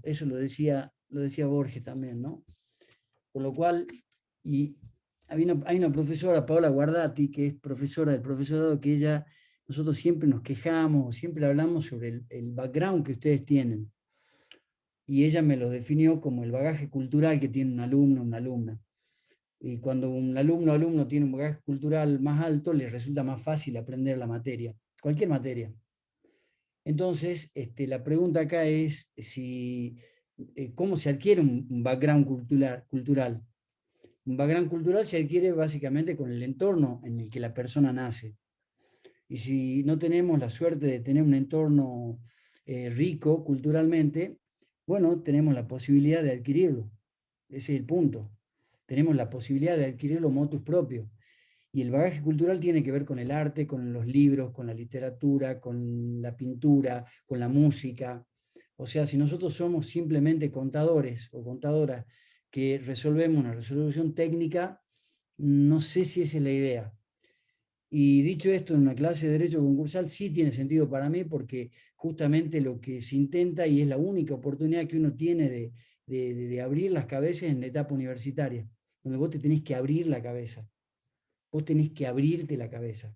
Eso lo decía Borges también, ¿no? Con lo cual, y hay una profesora, Paola Guardati, que es profesora del profesorado, que nosotros siempre nos quejamos, siempre hablamos sobre el background que ustedes tienen. Y ella me lo definió como el bagaje cultural que tiene un alumno o una alumna. Y cuando un alumno o alumno tiene un bagaje cultural más alto, le resulta más fácil aprender la materia, cualquier materia. Entonces, la pregunta acá es cómo se adquiere un background cultural. Un background cultural se adquiere básicamente con el entorno en el que la persona nace. Y si no tenemos la suerte de tener un entorno rico culturalmente, bueno, tenemos la posibilidad de adquirirlo. Ese es el punto. Tenemos la posibilidad de adquirirlo motus propio. Y el bagaje cultural tiene que ver con el arte, con los libros, con la literatura, con la pintura, con la música. O sea, si nosotros somos simplemente contadores o contadoras que resolvemos una resolución técnica, no sé si esa es la idea. Y dicho esto, en una clase de derecho concursal sí tiene sentido para mí porque justamente lo que se intenta, y es la única oportunidad que uno tiene de abrir las cabezas en la etapa universitaria, donde vos te tenés que abrir la cabeza, vos tenés que abrirte la cabeza.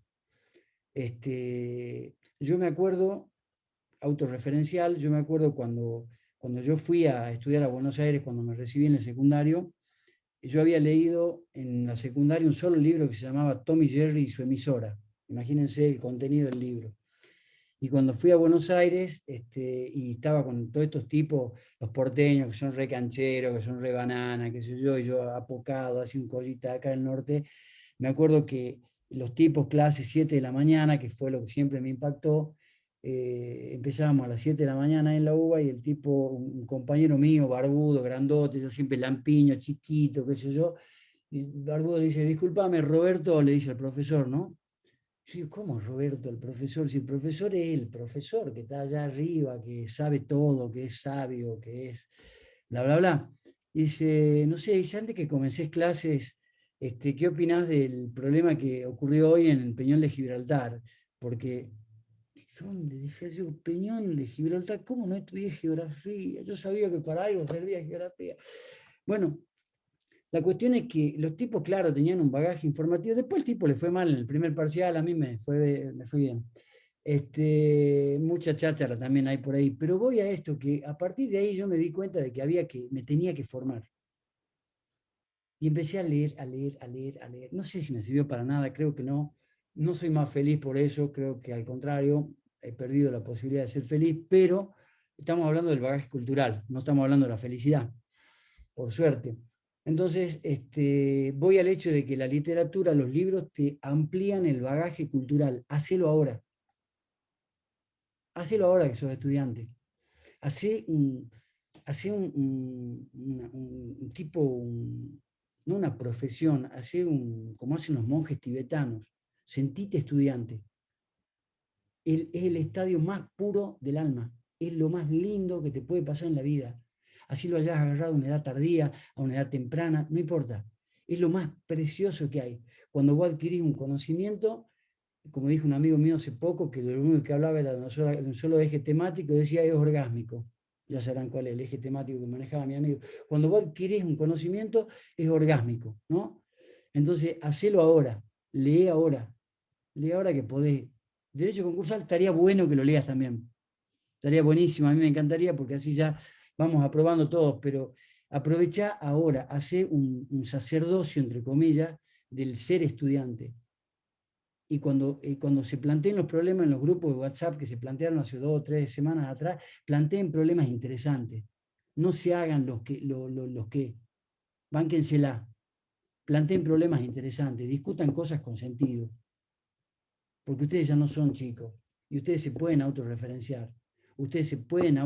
Yo me acuerdo, autorreferencial, yo me acuerdo cuando yo fui a estudiar a Buenos Aires, cuando me recibí en el secundario, yo había leído en la secundaria un solo libro que se llamaba Tom y Jerry y su emisora. Imagínense el contenido del libro. Y cuando fui a Buenos Aires, y estaba con todos estos tipos, los porteños, que son re cancheros, que son re banana, qué sé yo, y yo apocado, así un collita acá del norte, me acuerdo que los tipos, clase 7 de la mañana, que fue lo que siempre me impactó, empezábamos a las 7 de la mañana en la UBA y el tipo, un compañero mío, barbudo, grandote, yo siempre lampiño, chiquito, qué sé yo, y barbudo le dice, discúlpame, Roberto, le dice al profesor, ¿no? Yo digo, ¿cómo Roberto, el profesor? Si el profesor es el profesor que está allá arriba, que sabe todo, que es sabio, que es bla, bla, bla. Y dice, no sé, dice, antes que comencés clases, ¿qué opinás del problema que ocurrió hoy en el Peñón de Gibraltar? Porque, ¿dónde? Decía yo, Peñón de Gibraltar, ¿cómo no estudié geografía? Yo sabía que para algo servía geografía. Bueno, la cuestión es que los tipos, claro, tenían un bagaje informativo. Después el tipo le fue mal en el primer parcial, a mí me fue bien. Mucha cháchara también hay por ahí, pero voy a esto, que a partir de ahí yo me di cuenta de que me tenía que formar. Y empecé a leer, a leer, a leer, a leer. No sé si me sirvió para nada, creo que no. No soy más feliz por eso, creo que al contrario, he perdido la posibilidad de ser feliz, pero estamos hablando del bagaje cultural, no estamos hablando de la felicidad, por suerte. Entonces, voy al hecho de que la literatura, los libros te amplían el bagaje cultural. Hacelo ahora que sos estudiante. Hacé un tipo, no una profesión, como hacen los monjes tibetanos. Sentite estudiante. Es el estadio más puro del alma. Es lo más lindo que te puede pasar en la vida. Así lo hayas agarrado a una edad tardía, a una edad temprana, no importa. Es lo más precioso que hay. Cuando vos adquirís un conocimiento, como dijo un amigo mío hace poco, que lo único que hablaba era de un solo eje temático, decía es orgásmico. Ya sabrán cuál es el eje temático que manejaba mi amigo. Cuando vos adquirís un conocimiento, es orgásmico, ¿no? Entonces, hacelo ahora, lee ahora que podés. Derecho concursal estaría bueno que lo leas también. Estaría buenísimo, a mí me encantaría porque así ya vamos aprobando todos, pero aprovecha ahora, hace un sacerdocio, entre comillas, del ser estudiante. Y cuando se planteen los problemas en los grupos de WhatsApp que se plantearon hace 2 o 3 semanas atrás, planteen problemas interesantes. No se hagan los que, bánquensela, planteen problemas interesantes, discutan cosas con sentido, porque ustedes ya no son chicos y ustedes se pueden autorreferenciar. Ustedes se pueden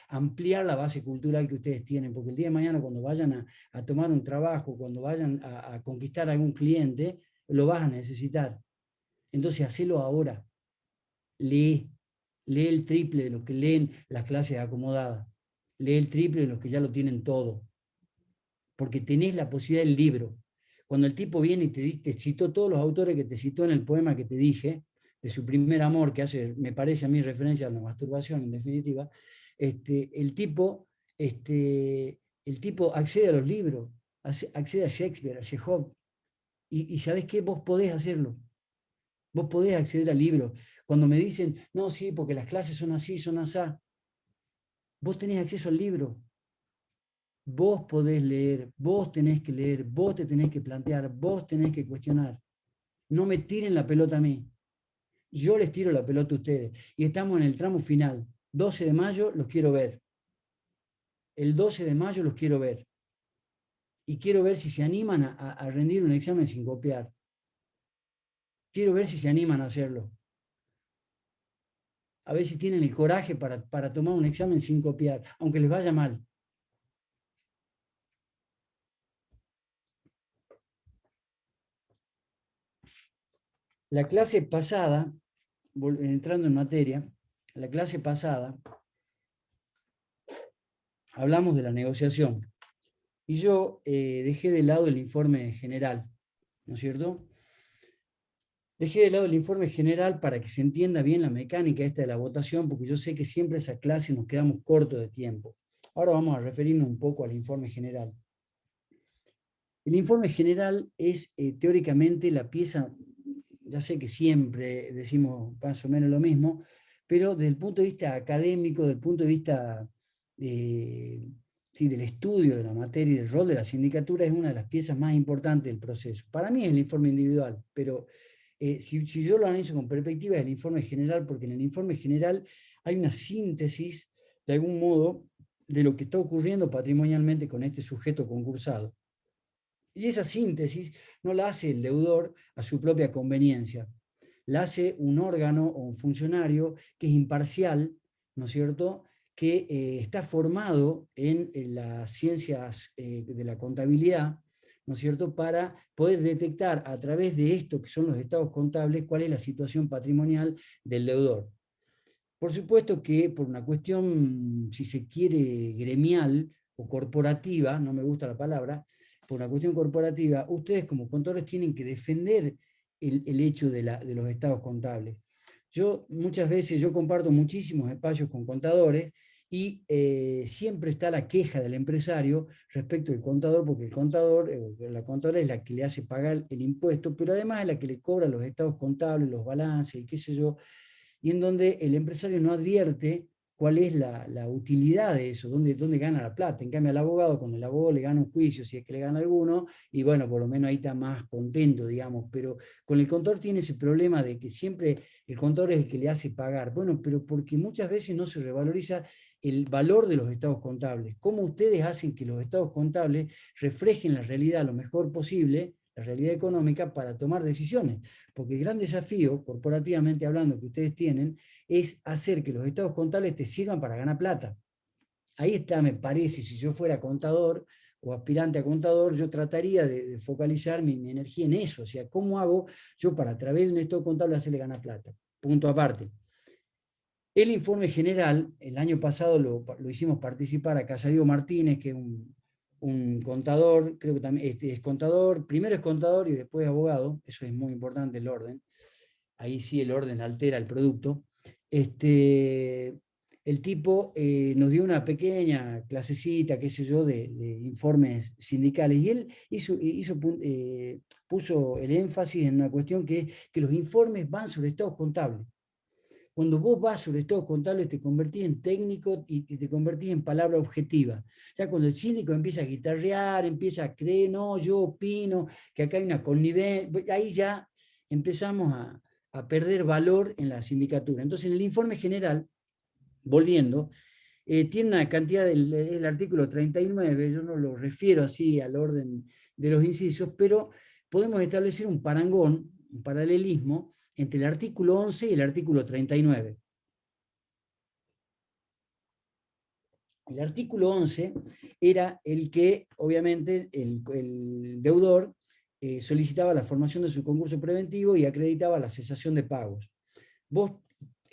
ampliar la base cultural que ustedes tienen, porque el día de mañana cuando vayan a tomar un trabajo, cuando vayan a conquistar a algún cliente, lo vas a necesitar. Entonces, hacelo ahora. Lee, lee el triple de los que leen las clases acomodadas. Lee el triple de los que ya lo tienen todo. Porque tenés la posibilidad del libro. Cuando el tipo viene y te citó todos los autores que te citó en el poema que te dije, de su primer amor, que hace, me parece a mí, referencia a la masturbación, en definitiva, el tipo accede a los libros, accede a Shakespeare, a Chekhov, y ¿sabés qué? Vos podés hacerlo. Vos podés acceder al libro. Cuando me dicen, no, sí, porque las clases son así, son así, vos tenés acceso al libro. Vos podés leer, vos tenés que leer, vos te tenés que plantear, vos tenés que cuestionar. No me tiren la pelota a mí. Yo les tiro la pelota a ustedes. Y estamos en el tramo final. 12 de mayo los quiero ver. El 12 de mayo los quiero ver. Y quiero ver si se animan a rendir un examen sin copiar. Quiero ver si se animan a hacerlo. A ver si tienen el coraje para tomar un examen sin copiar, aunque les vaya mal. La clase pasada, entrando en materia, la clase pasada hablamos de la negociación y yo dejé de lado el informe general, ¿no es cierto? Dejé de lado el informe general para que se entienda bien la mecánica esta de la votación, porque yo sé que siempre esa clase nos quedamos cortos de tiempo. Ahora vamos a referirnos un poco al informe general. El informe general es teóricamente la pieza, ya sé que siempre decimos más o menos lo mismo, pero desde el punto de vista académico, desde el punto de vista sí, del estudio de la materia y del rol de la sindicatura, es una de las piezas más importantes del proceso. Para mí es el informe individual, pero si yo lo analizo con perspectiva es el informe general, porque en el informe general hay una síntesis, de algún modo, de lo que está ocurriendo patrimonialmente con este sujeto concursado. Y esa síntesis no la hace el deudor a su propia conveniencia, la hace un órgano o un funcionario que es imparcial, ¿no es cierto?, que está formado en las ciencias de la contabilidad, ¿no es cierto?, para poder detectar a través de esto que son los estados contables cuál es la situación patrimonial del deudor. Por supuesto que por una cuestión, si se quiere, gremial o corporativa, no me gusta la palabra, por una cuestión corporativa, ustedes como contadores tienen que defender el hecho de los estados contables. Yo muchas veces, yo comparto muchísimos espacios con contadores y siempre está la queja del empresario respecto del contador, porque el contador, la contadora es la que le hace pagar el impuesto, pero además es la que le cobra los estados contables, los balances y qué sé yo, y en donde el empresario no advierte cuál es la utilidad de eso, dónde gana la plata. En cambio, al abogado, cuando el abogado le gana un juicio, si es que le gana alguno, y bueno, por lo menos ahí está más contento, digamos, pero con el contador tiene ese problema de que siempre el contador es el que le hace pagar. Bueno, pero porque muchas veces no se revaloriza el valor de los estados contables. ¿Cómo ustedes hacen que los estados contables reflejen la realidad lo mejor posible, la realidad económica, para tomar decisiones? Porque el gran desafío, corporativamente hablando, que ustedes tienen, es hacer que los estados contables te sirvan para ganar plata. Ahí está, me parece, si yo fuera contador o aspirante a contador, yo trataría de focalizar mi energía en eso. O sea, ¿cómo hago yo para a través de un estado contable hacerle ganar plata? Punto aparte. El informe general, el año pasado lo hicimos participar a Casadio Martínez, que es un contador, creo que también es contador, primero es contador y después abogado, eso es muy importante el orden, ahí sí el orden altera el producto. El tipo nos dio una pequeña clasecita, qué sé yo, de informes sindicales, y él puso el énfasis en una cuestión que los informes van sobre estados contables. Cuando vos vas sobre estados contables te convertís en técnico y te convertís en palabra objetiva. Ya cuando el síndico empieza a guitarrear, empieza a creer, no, yo opino que acá hay una connivencia, ahí ya empezamos a perder valor en la sindicatura. Entonces, en el informe general, volviendo, tiene una cantidad del artículo 39, yo no lo refiero así al orden de los incisos, pero podemos establecer un parangón, un paralelismo entre el artículo 11 y el artículo 39. El artículo 11 era el que, obviamente, el deudor solicitaba la formación de su concurso preventivo y acreditaba la cesación de pagos. Vos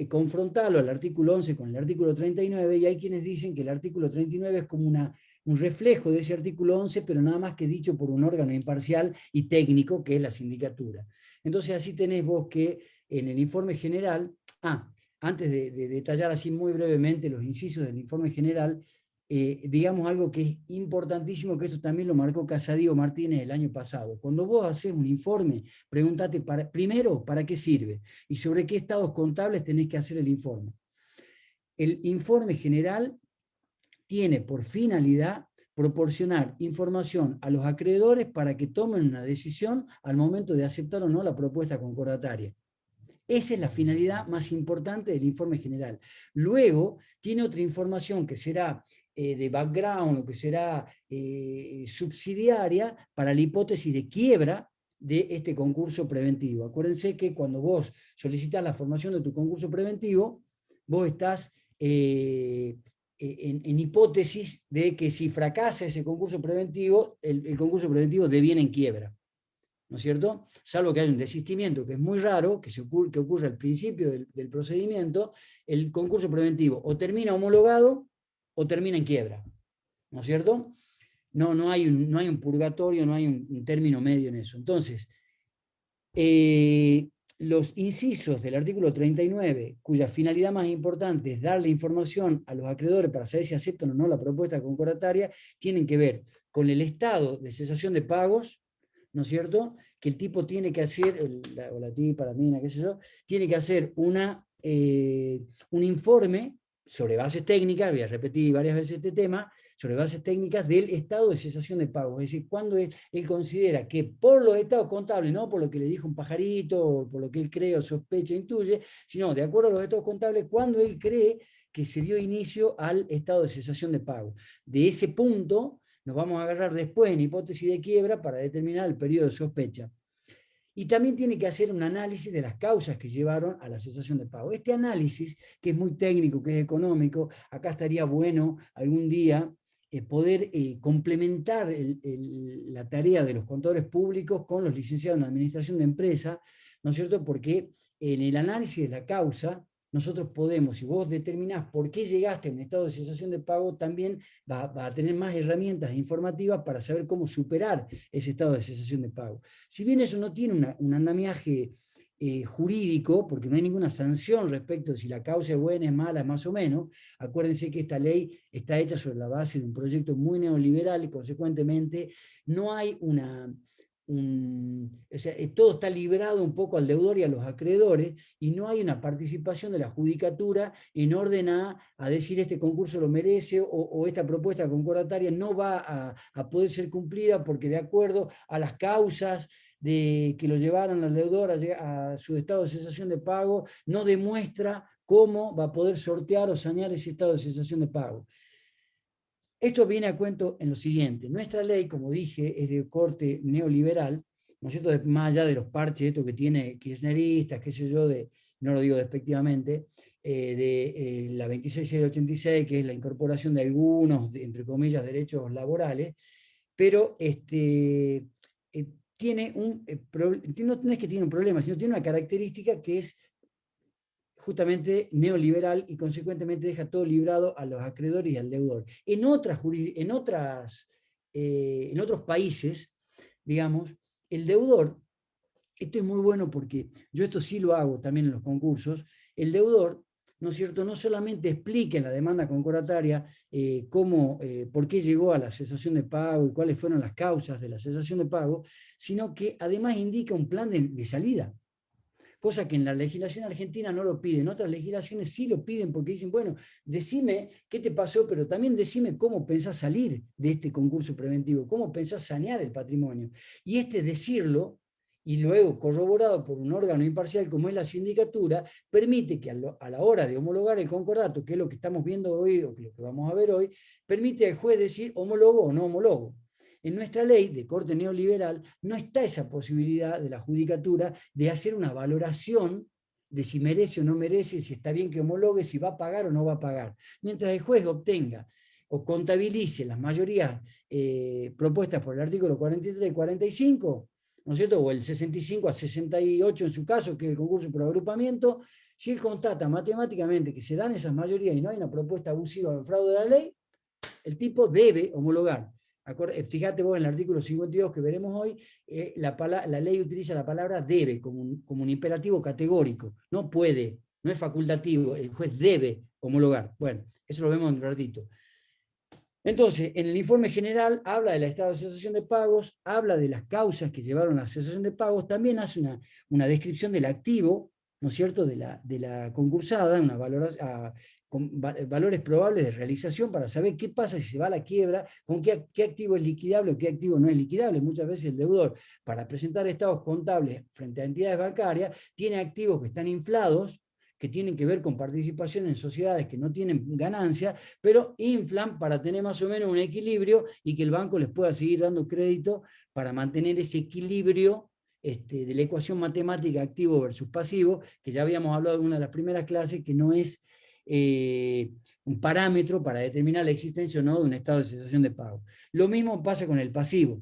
confrontalo al artículo 11 con el artículo 39 y hay quienes dicen que el artículo 39 es como un reflejo de ese artículo 11, pero nada más que dicho por un órgano imparcial y técnico que es la sindicatura. Entonces así tenés vos que en el informe general, antes de detallar así muy brevemente los incisos del informe general, digamos algo que es importantísimo, que esto también lo marcó Casadío Martínez el año pasado. Cuando vos haces un informe, pregúntate primero para qué sirve y sobre qué estados contables tenés que hacer el informe. El informe general tiene por finalidad proporcionar información a los acreedores para que tomen una decisión al momento de aceptar o no la propuesta concordataria. Esa es la finalidad más importante del informe general. Luego, tiene otra información que será de background o que será subsidiaria para la hipótesis de quiebra de este concurso preventivo. Acuérdense que cuando vos solicitas la formación de tu concurso preventivo, vos estás en hipótesis de que si fracasa ese concurso preventivo, el concurso preventivo deviene en quiebra, ¿no es cierto? Salvo que haya un desistimiento, que es muy raro, que ocurre al principio del procedimiento, el concurso preventivo o termina homologado o termina en quiebra, ¿no es cierto? No hay un purgatorio, no hay un término medio en eso. Entonces, los incisos del artículo 39, cuya finalidad más importante es darle información a los acreedores para saber si aceptan o no la propuesta concordataria, tienen que ver con el estado de cesación de pagos, ¿no es cierto? Que el tipo tiene que hacer, o la tipa, la mina, qué sé yo, tiene que hacer un informe sobre bases técnicas, voy a repetir varias veces este tema, sobre bases técnicas del estado de cesación de pagos. Es decir, cuando él considera que por los estados contables, no por lo que le dijo un pajarito, o por lo que él cree o sospecha, intuye, sino de acuerdo a los estados contables, cuando él cree que se dio inicio al estado de cesación de pago. De ese punto nos vamos a agarrar después en hipótesis de quiebra para determinar el periodo de sospecha. Y también tiene que hacer un análisis de las causas que llevaron a la cesación de pago. Este análisis, que es muy técnico, que es económico, acá estaría bueno algún día poder complementar la tarea de los contadores públicos con los licenciados en administración de empresa, ¿no es cierto? Porque en el análisis de la causa, nosotros podemos, si vos determinás por qué llegaste a un estado de cesación de pago, también va a tener más herramientas informativas para saber cómo superar ese estado de cesación de pago. Si bien eso no tiene un andamiaje jurídico, porque no hay ninguna sanción respecto de si la causa es buena, es mala, más o menos, acuérdense que esta ley está hecha sobre la base de un proyecto muy neoliberal y consecuentemente no hay o sea, todo está librado un poco al deudor y a los acreedores y no hay una participación de la judicatura en orden a decir este concurso lo merece o esta propuesta concordataria no va a poder ser cumplida porque de acuerdo a las causas que lo llevaron al deudor a su estado de cesación de pago, no demuestra cómo va a poder sortear o sanear ese estado de cesación de pago. Esto viene a cuento en lo siguiente. Nuestra ley, como dije, es de corte neoliberal, ¿no es cierto? Más allá de los parches estos que tiene kirchneristas, qué sé yo, no lo digo despectivamente, de la 26686, que es la incorporación de algunos, entre comillas, derechos laborales, pero tiene no es que tiene un problema, sino tiene una característica que es justamente neoliberal y consecuentemente deja todo librado a los acreedores y al deudor. En otros países, digamos, el deudor, esto es muy bueno porque yo esto sí lo hago también en los concursos, el deudor, ¿no es cierto?, no solamente explica en la demanda concordataria por qué llegó a la cesación de pago y cuáles fueron las causas de la cesación de pago, sino que además indica un plan de salida. Cosa que en la legislación argentina no lo piden, otras legislaciones sí lo piden porque dicen, bueno, decime qué te pasó, pero también decime cómo pensás salir de este concurso preventivo, cómo pensás sanear el patrimonio. Y decirlo, y luego corroborado por un órgano imparcial como es la sindicatura, permite que a la hora de homologar el concordato, que es lo que estamos viendo hoy, o lo que vamos a ver hoy, permite al juez decir homologo o no homologo. En nuestra ley de corte neoliberal no está esa posibilidad de la judicatura de hacer una valoración de si merece o no merece, si está bien que homologue, si va a pagar o no va a pagar. Mientras el juez obtenga o contabilice las mayorías propuestas por el artículo 43 y 45, ¿no es cierto? O el 65 a 68 en su caso, que es el concurso por agrupamiento, si él constata matemáticamente que se dan esas mayorías y no hay una propuesta abusiva o fraude de la ley, el tipo debe homologar. Fíjate vos en el artículo 52 que veremos hoy, la ley utiliza la palabra debe como un imperativo categórico, no puede, no es facultativo, el juez debe homologar. Bueno, eso lo vemos en un ratito. Entonces, en el informe general habla del estado de cesación de pagos, habla de las causas que llevaron a la cesación de pagos, también hace una descripción del activo, ¿no es cierto?, de la concursada, con valores probables de realización para saber qué pasa si se va a la quiebra, con qué activo es liquidable o qué activo no es liquidable. Muchas veces el deudor, para presentar estados contables frente a entidades bancarias, tiene activos que están inflados, que tienen que ver con participación en sociedades que no tienen ganancia, pero inflan para tener más o menos un equilibrio y que el banco les pueda seguir dando crédito para mantener ese equilibrio de la ecuación matemática activo versus pasivo, que ya habíamos hablado en una de las primeras clases, que no es un parámetro para determinar la existencia o no de un estado de cesación de pago. Lo mismo pasa con el pasivo.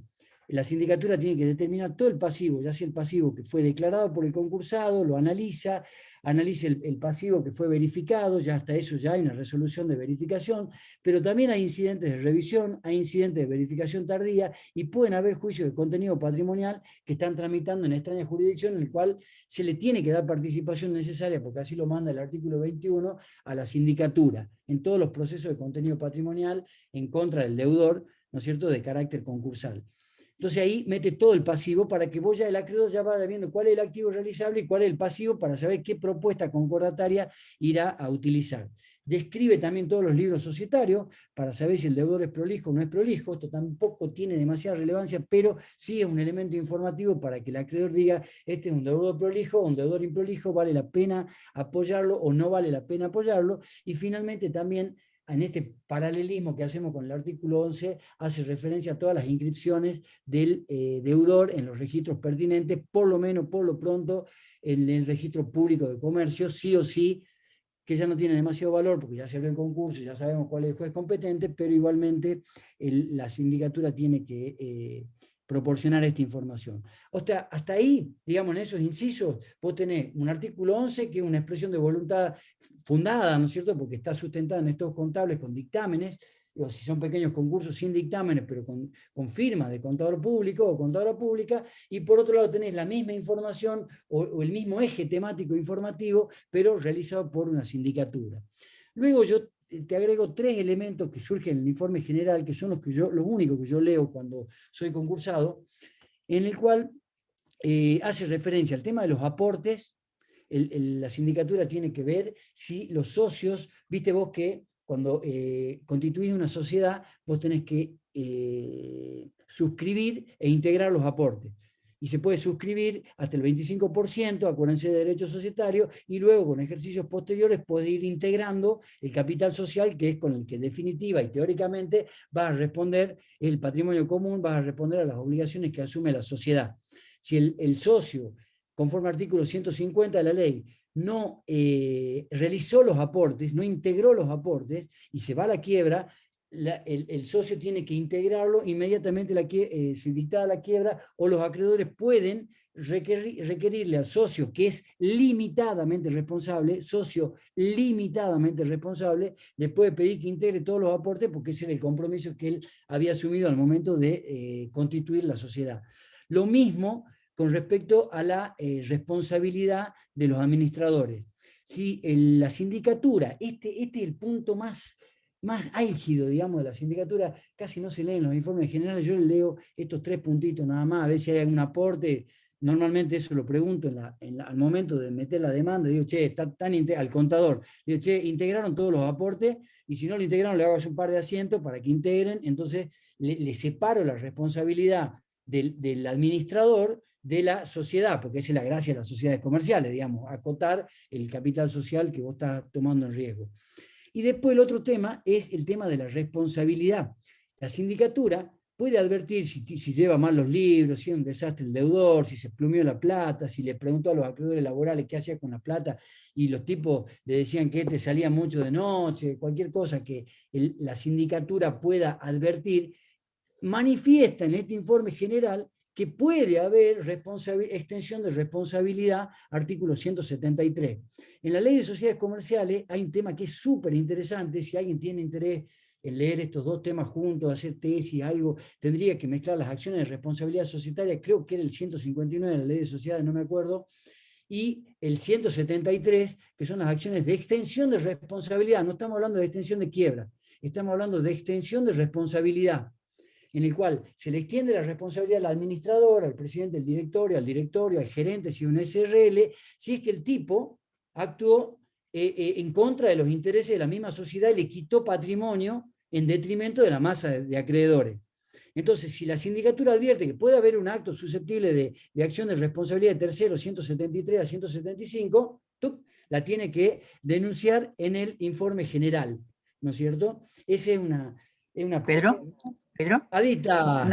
La sindicatura tiene que determinar todo el pasivo, ya sea el pasivo que fue declarado por el concursado, lo analiza el pasivo que fue verificado, ya hasta eso ya hay una resolución de verificación, pero también hay incidentes de revisión, hay incidentes de verificación tardía y pueden haber juicios de contenido patrimonial que están tramitando en extraña jurisdicción, en el cual se le tiene que dar participación necesaria, porque así lo manda el artículo 21, a la sindicatura en todos los procesos de contenido patrimonial en contra del deudor, ¿no es cierto?, de carácter concursal. Entonces ahí mete todo el pasivo para que vos ya el acreedor ya vaya viendo cuál es el activo realizable y cuál es el pasivo para saber qué propuesta concordataria irá a utilizar. Describe también todos los libros societarios para saber si el deudor es prolijo o no es prolijo. Esto tampoco tiene demasiada relevancia, pero sí es un elemento informativo para que el acreedor diga, este es un deudor prolijo o un deudor improlijo, vale la pena apoyarlo o no vale la pena apoyarlo. Y finalmente también, en este paralelismo que hacemos con el artículo 11, hace referencia a todas las inscripciones del deudor en los registros pertinentes, por lo menos, por lo pronto, en el registro público de comercio, sí o sí, que ya no tiene demasiado valor, porque ya se abrió el concurso, ya sabemos cuál es el juez competente, pero igualmente la sindicatura tiene que proporcionar esta información. O sea, hasta ahí, digamos, en esos incisos, vos tenés un artículo 11 que es una expresión de voluntad fundada, ¿no es cierto?, porque está sustentada en estados contables con dictámenes, o si son pequeños concursos sin dictámenes, pero con firma de contador público o contadora pública, y por otro lado tenés la misma información o el mismo eje temático informativo, pero realizado por una sindicatura. Luego yo te agrego 3 elementos que surgen en el informe general, que son los únicos que yo leo cuando soy concursado, en el cual hace referencia al tema de los aportes. La sindicatura tiene que ver si los socios, viste vos que cuando constituís una sociedad, vos tenés que suscribir e integrar los aportes. Y se puede suscribir hasta el 25%, acuérdense de derecho societario, y luego con ejercicios posteriores puede ir integrando el capital social, que es con el que en definitiva y teóricamente va a responder el patrimonio común, va a responder a las obligaciones que asume la sociedad. Si el socio, conforme al artículo 150 de la ley, no realizó los aportes, no integró los aportes y se va a la quiebra, el socio tiene que integrarlo inmediatamente se dictada la quiebra, o los acreedores pueden requerirle al socio que es limitadamente responsable, le puede pedir que integre todos los aportes porque ese era el compromiso que él había asumido al momento de constituir la sociedad. Lo mismo con respecto a la responsabilidad de los administradores. Si la sindicatura, este es el punto más álgido, digamos, de la sindicatura, casi no se leen los informes generales, yo leo estos 3 puntitos nada más, a ver si hay algún aporte. Normalmente eso lo pregunto al momento de meter la demanda, digo, che, está al contador, digo, che, integraron todos los aportes, y si no lo integraron, le hago un par de asientos para que integren. Entonces le separo la responsabilidad del administrador de la sociedad, porque esa es la gracia de las sociedades comerciales, digamos, acotar el capital social que vos estás tomando en riesgo. Y después el otro tema es el tema de la responsabilidad. La sindicatura puede advertir si lleva mal los libros, si es un desastre el deudor, si se plumió la plata, si le preguntó a los acreedores laborales qué hacía con la plata y los tipos le decían que te salía mucho de noche, cualquier cosa que la sindicatura pueda advertir, manifiesta en este informe general que puede haber extensión de responsabilidad, artículo 173. En la ley de sociedades comerciales hay un tema que es súper interesante. Si alguien tiene interés en leer estos 2 temas juntos, hacer tesis, algo, tendría que mezclar las acciones de responsabilidad societaria, creo que era el 159 de la ley de sociedades, no me acuerdo, y el 173, que son las acciones de extensión de responsabilidad. No estamos hablando de extensión de quiebra, estamos hablando de extensión de responsabilidad, en el cual se le extiende la responsabilidad al administrador, al presidente del directorio, al gerente, si es un SRL, si es que el tipo actuó en contra de los intereses de la misma sociedad y le quitó patrimonio en detrimento de la masa de acreedores. Entonces, si la sindicatura advierte que puede haber un acto susceptible de acción de responsabilidad de terceros, 173 a 175, la tiene que denunciar en el informe general, ¿no es cierto? Esa es una Pedro, Adita.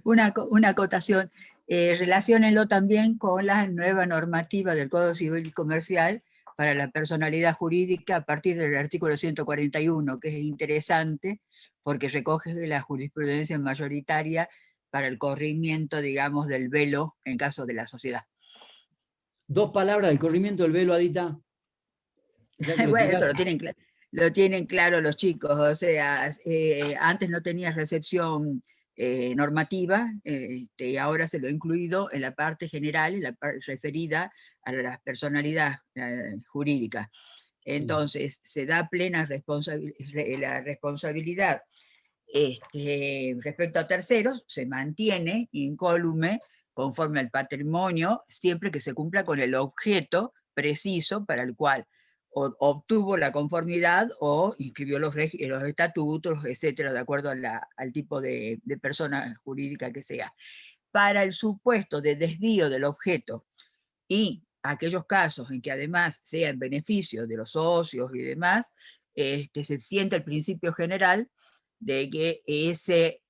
una acotación. Relaciónenlo también con la nueva normativa del Código Civil y Comercial para la personalidad jurídica a partir del artículo 141, que es interesante porque recoge la jurisprudencia mayoritaria para el corrimiento, digamos, del velo en caso de la sociedad. 2 palabras del corrimiento del velo, Adita. Ya que bueno, esto lo tienen claro los chicos, o sea, antes no tenías recepción normativa, y ahora se lo ha incluido en la parte general, en la parte referida a la personalidad jurídica. Entonces, se da plena la responsabilidad respecto a terceros, se mantiene incólume conforme al patrimonio, siempre que se cumpla con el objeto preciso para el cual obtuvo la conformidad o inscribió los estatutos, etcétera, de acuerdo al tipo de persona jurídica que sea. Para el supuesto de desvío del objeto y aquellos casos en que además sea en beneficio de los socios y demás, se siente el principio general de que ese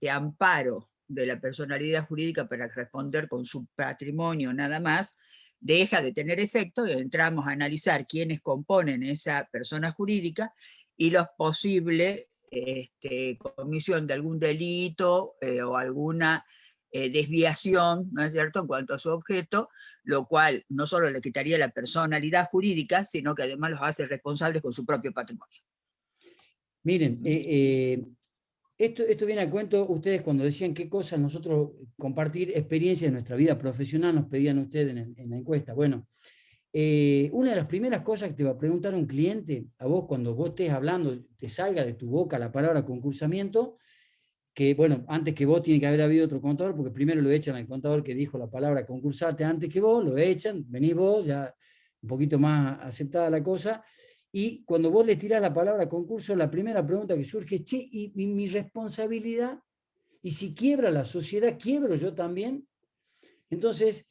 amparo de la personalidad jurídica para responder con su patrimonio nada más, deja de tener efecto y entramos a analizar quiénes componen esa persona jurídica y los posibles comisión de algún delito o alguna desviación, ¿no es cierto?, en cuanto a su objeto, lo cual no solo le quitaría la personalidad jurídica, sino que además los hace responsables con su propio patrimonio. Miren, esto viene a cuento, ustedes cuando decían qué cosas nosotros compartir experiencias de nuestra vida profesional nos pedían ustedes en la encuesta. Bueno, una de las primeras cosas que te va a preguntar un cliente, a vos cuando vos estés hablando, te salga de tu boca la palabra concursamiento, que bueno, antes que vos tiene que haber habido otro contador, porque primero lo echan al contador que dijo la palabra concursarte antes que vos, lo echan, venís vos, ya un poquito más aceptada la cosa, y cuando vos le tirás la palabra concurso, la primera pregunta que surge es, che, ¿y mi responsabilidad? ¿Y si quiebra la sociedad, quiebro yo también? Entonces,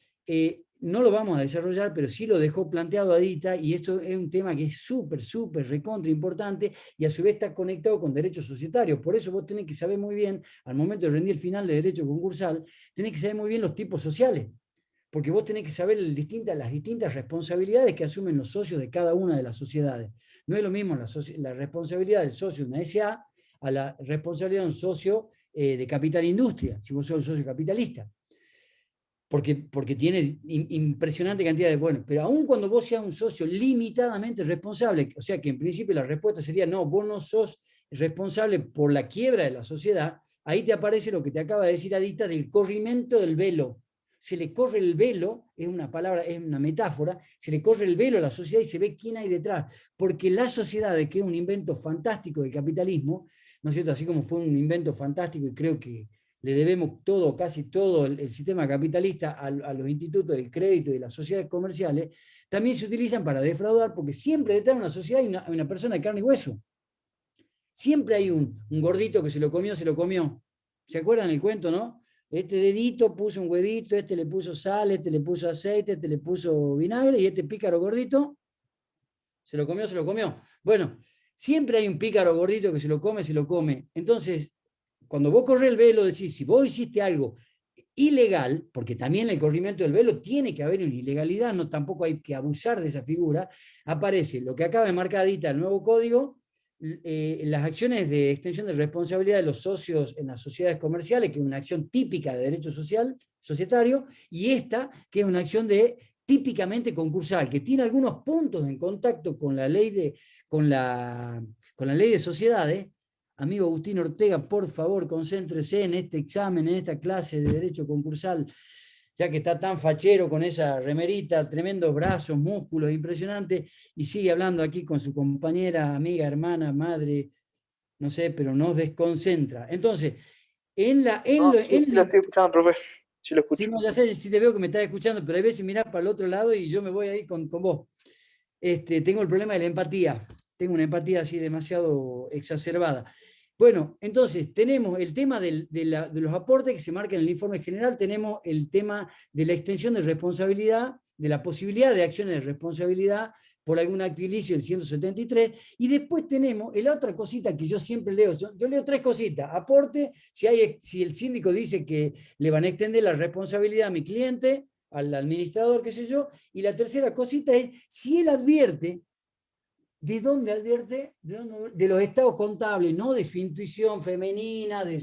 no lo vamos a desarrollar, pero sí lo dejó planteado Adita, y esto es un tema que es súper, recontra importante, y a su vez está conectado con derechos societarios. Por eso vos tenés que saber muy bien, al momento de rendir el final de derecho concursal, tenés que saber muy bien los tipos sociales, porque vos tenés que saber las distintas responsabilidades que asumen los socios de cada una de las sociedades. No es lo mismo la responsabilidad del socio de una SA a la responsabilidad de un socio de capital industria, si vos sos el socio capitalista. Porque tiene impresionante cantidad de, bueno, pero aun cuando vos seas un socio limitadamente responsable, o sea que en principio la respuesta sería, no, vos no sos responsable por la quiebra de la sociedad, ahí te aparece lo que te acaba de decir Adita del corrimiento del velo. Se le corre el velo, es una palabra, es una metáfora, se le corre el velo a la sociedad y se ve quién hay detrás, porque la sociedad, que es un invento fantástico del capitalismo, ¿no es cierto? Así como fue un invento fantástico y creo que le debemos todo, casi todo el sistema capitalista a los institutos del crédito y de las sociedades comerciales, también se utilizan para defraudar, porque siempre detrás de una sociedad hay una persona de carne y hueso. Siempre hay un gordito que se lo comió. ¿Se acuerdan el cuento, no? Este dedito puso un huevito, este le puso sal, este le puso aceite, este le puso vinagre, y este pícaro gordito se lo comió. Bueno, siempre hay un pícaro gordito que se lo come. Entonces, cuando vos corres el velo, decís, si vos hiciste algo ilegal, porque también el corrimiento del velo tiene que haber una ilegalidad, no tampoco hay que abusar de esa figura, aparece lo que acaba de marcar Adita el nuevo código, las acciones de extensión de responsabilidad de los socios en las sociedades comerciales, que es una acción típica de derecho societario, y esta, que es una acción típicamente concursal, que tiene algunos puntos en contacto con la ley de sociedades. Amigo Agustín Ortega, por favor, concéntrese en este examen, en esta clase de derecho concursal. ya que está tan fachero con esa remerita, tremendos brazos, músculos, impresionante, y sigue hablando aquí con su compañera, amiga, hermana, madre, no sé, pero nos desconcentra. Entonces, No, sí, sí lo estoy escuchando, profe. Sí lo sí, escucho. no, ya sé, sí te veo que me estás escuchando, pero hay veces mirás para el otro lado y yo me voy ahí con vos. Tengo el problema de la empatía, tengo una empatía así demasiado exacerbada. Bueno, entonces tenemos el tema de los aportes que se marcan en el informe general, tenemos el tema de la extensión de responsabilidad, de la posibilidad de acciones de responsabilidad por algún acto ilícito, el 173, y después tenemos la otra cosita que yo siempre leo, yo leo tres cositas: aporte, si el síndico dice que le van a extender la responsabilidad a mi cliente, al administrador, qué sé yo, y la tercera cosita es si él advierte. ¿De dónde advierte? De los estados contables, no de su intuición femenina, de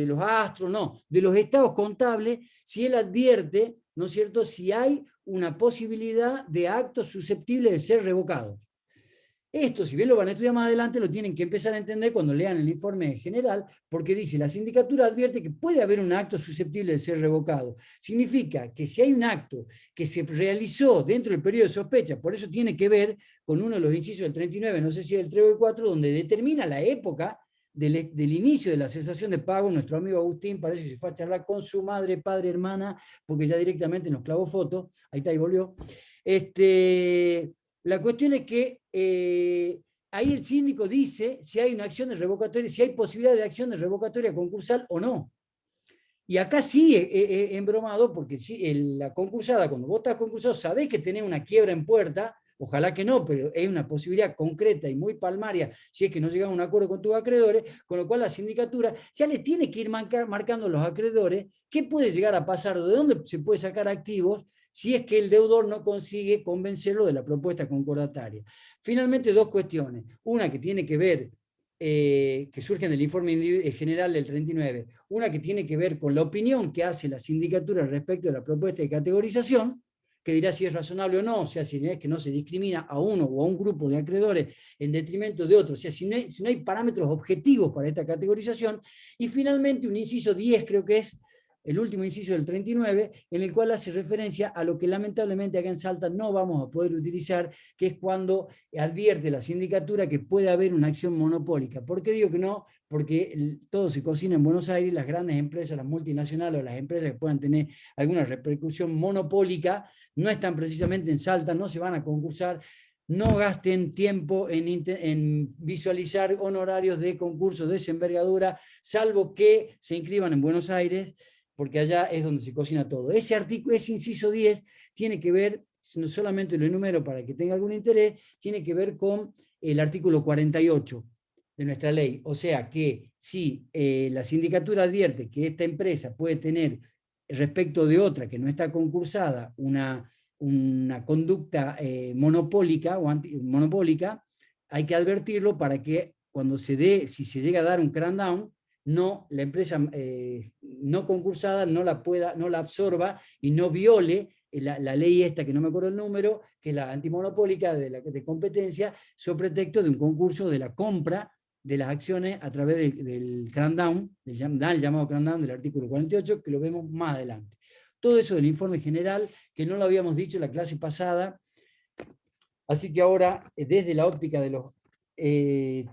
los astros, no, de los estados contables, si él advierte, ¿no es cierto?, si hay una posibilidad de actos susceptibles de ser revocados. Esto, si bien lo van a estudiar más adelante, lo tienen que empezar a entender cuando lean el informe general, porque dice, la sindicatura advierte que puede haber un acto susceptible de ser revocado. Significa que si hay un acto que se realizó dentro del periodo de sospecha, por eso tiene que ver con uno de los incisos del 39, no sé si es el 3 o el 4, donde determina la época del inicio de la cesación de pago. Nuestro amigo Agustín parece que se fue a charlar con su madre, padre, hermana, porque ya directamente nos clavó fotos, ahí está, y volvió. La cuestión es que ahí el síndico dice si hay una acción de revocatoria, si hay posibilidad de acción de revocatoria concursal o no. Y acá sí es embromado, porque la concursada, cuando vos estás concursado, sabés que tenés una quiebra en puerta, ojalá que no, pero es una posibilidad concreta y muy palmaria si es que no llegas a un acuerdo con tus acreedores, con lo cual la sindicatura ya le tiene que ir marcando a los acreedores qué puede llegar a pasar, de dónde se puede sacar activos, si es que el deudor no consigue convencerlo de la propuesta concordataria. Finalmente, dos cuestiones. Una que tiene que ver, que surgen del informe general del 39, una que tiene que ver con la opinión que hace la sindicatura respecto de la propuesta de categorización, que dirá si es razonable o no, o sea, si es que no se discrimina a uno o a un grupo de acreedores en detrimento de otros, o sea, si no hay parámetros objetivos para esta categorización. Y finalmente un inciso 10, creo que es el último inciso del 39, en el cual hace referencia a lo que lamentablemente acá en Salta no vamos a poder utilizar, que es cuando advierte la sindicatura que puede haber una acción monopólica. ¿Por qué digo que no? Porque todo se cocina en Buenos Aires, las grandes empresas, las multinacionales o las empresas que puedan tener alguna repercusión monopólica no están precisamente en Salta, no se van a concursar. No gasten tiempo en visualizar honorarios de concursos de esa envergadura, salvo que se inscriban en Buenos Aires, porque allá es donde se cocina todo. Ese inciso 10 tiene que ver, no solamente lo enumero para que tenga algún interés, tiene que ver con el artículo 48 de nuestra ley. O sea que si la sindicatura advierte que esta empresa puede tener, respecto de otra que no está concursada, una conducta monopólica monopólica, hay que advertirlo para que cuando si se llega a dar un crackdown, no, la empresa no concursada no la absorba y no viole la ley esta, que no me acuerdo el número, que es la antimonopólica de competencia, sobre pretexto de un concurso de la compra de las acciones a través del crackdown, del llamado crackdown del artículo 48, que lo vemos más adelante. Todo eso del informe general, que no lo habíamos dicho en la clase pasada, así que ahora, desde la óptica de los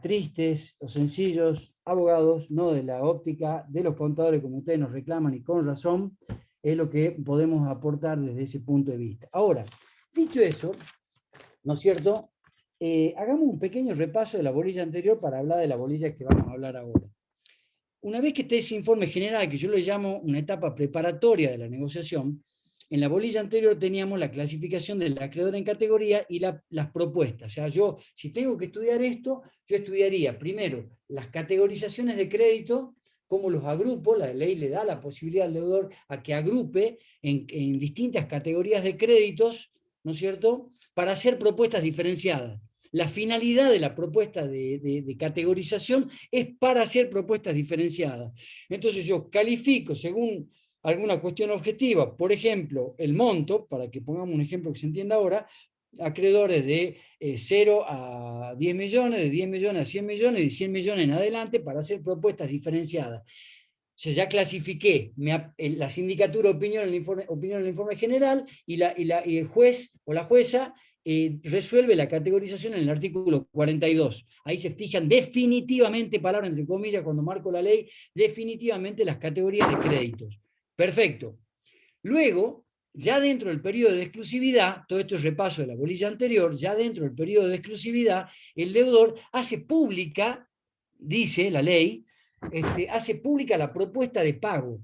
tristes o sencillos abogados, no de la óptica de los contadores, como ustedes nos reclaman y con razón, es lo que podemos aportar desde ese punto de vista. Ahora, dicho eso, ¿no es cierto? Hagamos un pequeño repaso de la bolilla anterior para hablar de la bolilla que vamos a hablar ahora. Una vez que esté ese informe general, que yo le llamo una etapa preparatoria de la negociación, en la bolilla anterior teníamos la clasificación del acreedor en categoría y las propuestas. O sea, yo, si tengo que estudiar esto, yo estudiaría primero las categorizaciones de crédito, cómo los agrupo. La ley le da la posibilidad al deudor a que agrupe en distintas categorías de créditos, ¿no es cierto?, para hacer propuestas diferenciadas. La finalidad de la propuesta de categorización es para hacer propuestas diferenciadas. Entonces yo califico según alguna cuestión objetiva, por ejemplo, el monto, para que pongamos un ejemplo que se entienda ahora, acreedores de 0 a 10 millones, de 10 millones a 100 millones, de 100 millones en adelante, para hacer propuestas diferenciadas. sea, ya clasifiqué la sindicatura opinión en el informe general y el juez o la jueza resuelve la categorización en el artículo 42. Ahí se fijan definitivamente, palabra entre comillas, cuando marco la ley, definitivamente las categorías de créditos. Perfecto. Luego, ya dentro del periodo de exclusividad, todo esto es repaso de la bolilla anterior, ya dentro del periodo de exclusividad, el deudor hace pública, dice la ley, hace pública la propuesta de pago.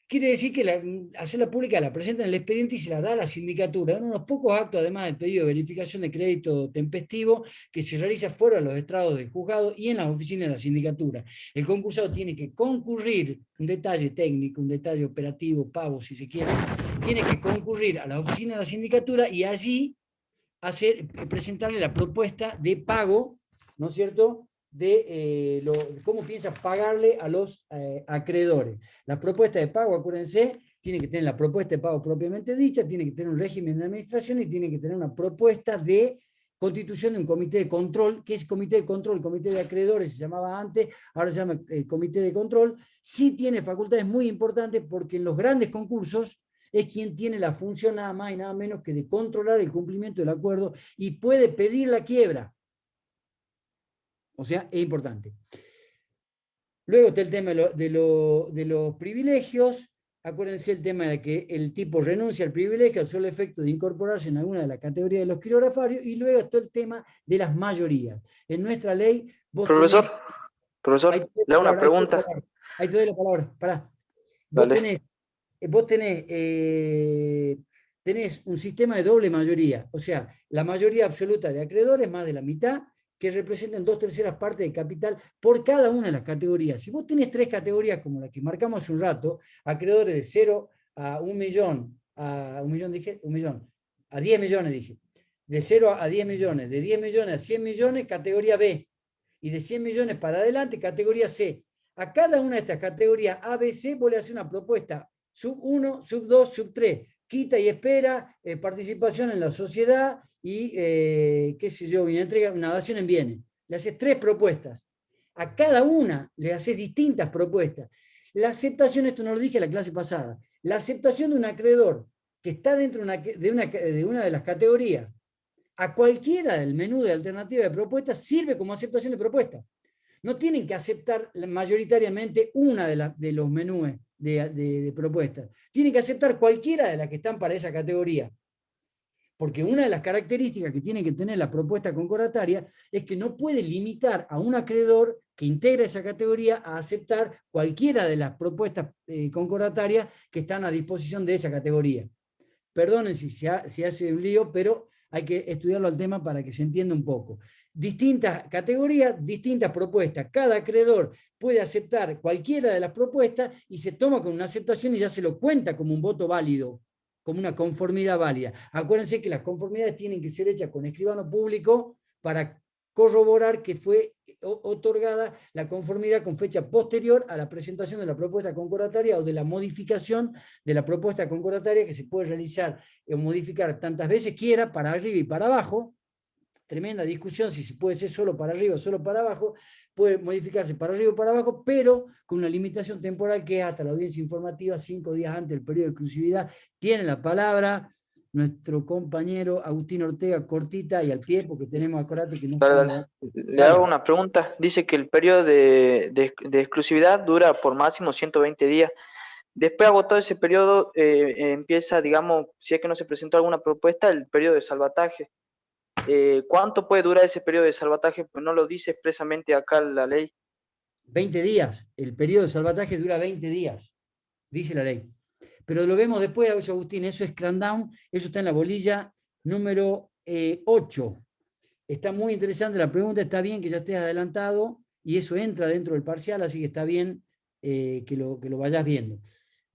Quiere decir que hacerla pública la presenta en el expediente y se la da a la sindicatura. Son unos pocos actos, además del pedido de verificación de crédito tempestivo, que se realiza fuera de los estrados del juzgado y en las oficinas de la sindicatura. El concursado tiene que concurrir, un detalle técnico, un detalle operativo, pavo, si se quiere, tiene que concurrir a la oficina de la sindicatura y allí presentarle la propuesta de pago, ¿no es cierto?, de cómo piensa pagarle a los acreedores. La propuesta de pago, acuérdense, tiene que tener la propuesta de pago propiamente dicha, tiene que tener un régimen de administración y tiene que tener una propuesta de constitución de un comité de control. ¿Qué es comité de control? El comité de acreedores se llamaba antes, ahora se llama comité de control. Sí tiene facultades muy importantes porque en los grandes concursos es quien tiene la función nada más y nada menos que de controlar el cumplimiento del acuerdo y puede pedir la quiebra. O sea, es importante. Luego está el tema de los privilegios. Acuérdense el tema de que el tipo renuncia al privilegio al solo efecto de incorporarse en alguna de las categorías de los quirografarios. Y luego está el tema de las mayorías. En nuestra ley... Profesor, le hago una pregunta. Ahí te doy la palabra. Pará. Vos tenés un sistema de doble mayoría. O sea, la mayoría absoluta de acreedores, más de la mitad, que representan 2/3 partes de capital por cada una de las categorías. Si vos tenés 3 categorías, como la que marcamos hace un rato, acreedores de 0 a 1 millón, a 10 millones dije, de 0 a 10 millones, de 10 millones a 100 millones, categoría B, y de 100 millones para adelante, categoría C. A cada una de estas categorías A, B, C, vos le haces una propuesta, sub 1, sub 2, sub 3, quita y espera, participación en la sociedad y, qué sé yo, una dación en bienes. Le haces 3 propuestas. A cada una le haces distintas propuestas. La aceptación, esto no lo dije en la clase pasada, la aceptación de un acreedor que está dentro de una de las categorías a cualquiera del menú de alternativa de propuestas sirve como aceptación de propuesta. No tienen que aceptar mayoritariamente una de los menús de propuestas. Tienen que aceptar cualquiera de las que están para esa categoría. Porque una de las características que tiene que tener la propuesta concordataria es que no puede limitar a un acreedor que integra esa categoría a aceptar cualquiera de las propuestas concordatarias que están a disposición de esa categoría. Perdonen si hace un lío, pero hay que estudiarlo al tema para que se entienda un poco. Distintas categorías, distintas propuestas. Cada acreedor puede aceptar cualquiera de las propuestas y se toma con una aceptación y ya se lo cuenta como un voto válido, como una conformidad válida. Acuérdense que las conformidades tienen que ser hechas con escribano público para corroborar que fue otorgada la conformidad con fecha posterior a la presentación de la propuesta concordataria o de la modificación de la propuesta concordataria, que se puede realizar o modificar tantas veces quiera, para arriba y para abajo. Tremenda discusión si se puede ser solo para arriba o solo para abajo. Puede modificarse para arriba o para abajo, pero con una limitación temporal que es hasta la audiencia informativa, 5 días antes del periodo de exclusividad. Tiene la palabra nuestro compañero Agustín Ortega, cortita y al pie, porque tenemos, acordate que no... Le hago una pregunta. Dice que el periodo de exclusividad dura por máximo 120 días. Después, agotado ese periodo, empieza, digamos, si es que no se presentó alguna propuesta, el periodo de salvataje. ¿Cuánto puede durar ese periodo de salvataje? Pues no lo dice expresamente acá la ley. 20 días. El periodo de salvataje dura 20 días, dice la ley. Pero lo vemos después, Agustín, eso es crandown, eso está en la bolilla número 8. Está muy interesante la pregunta, está bien que ya estés adelantado y eso entra dentro del parcial, así que está bien que lo vayas viendo.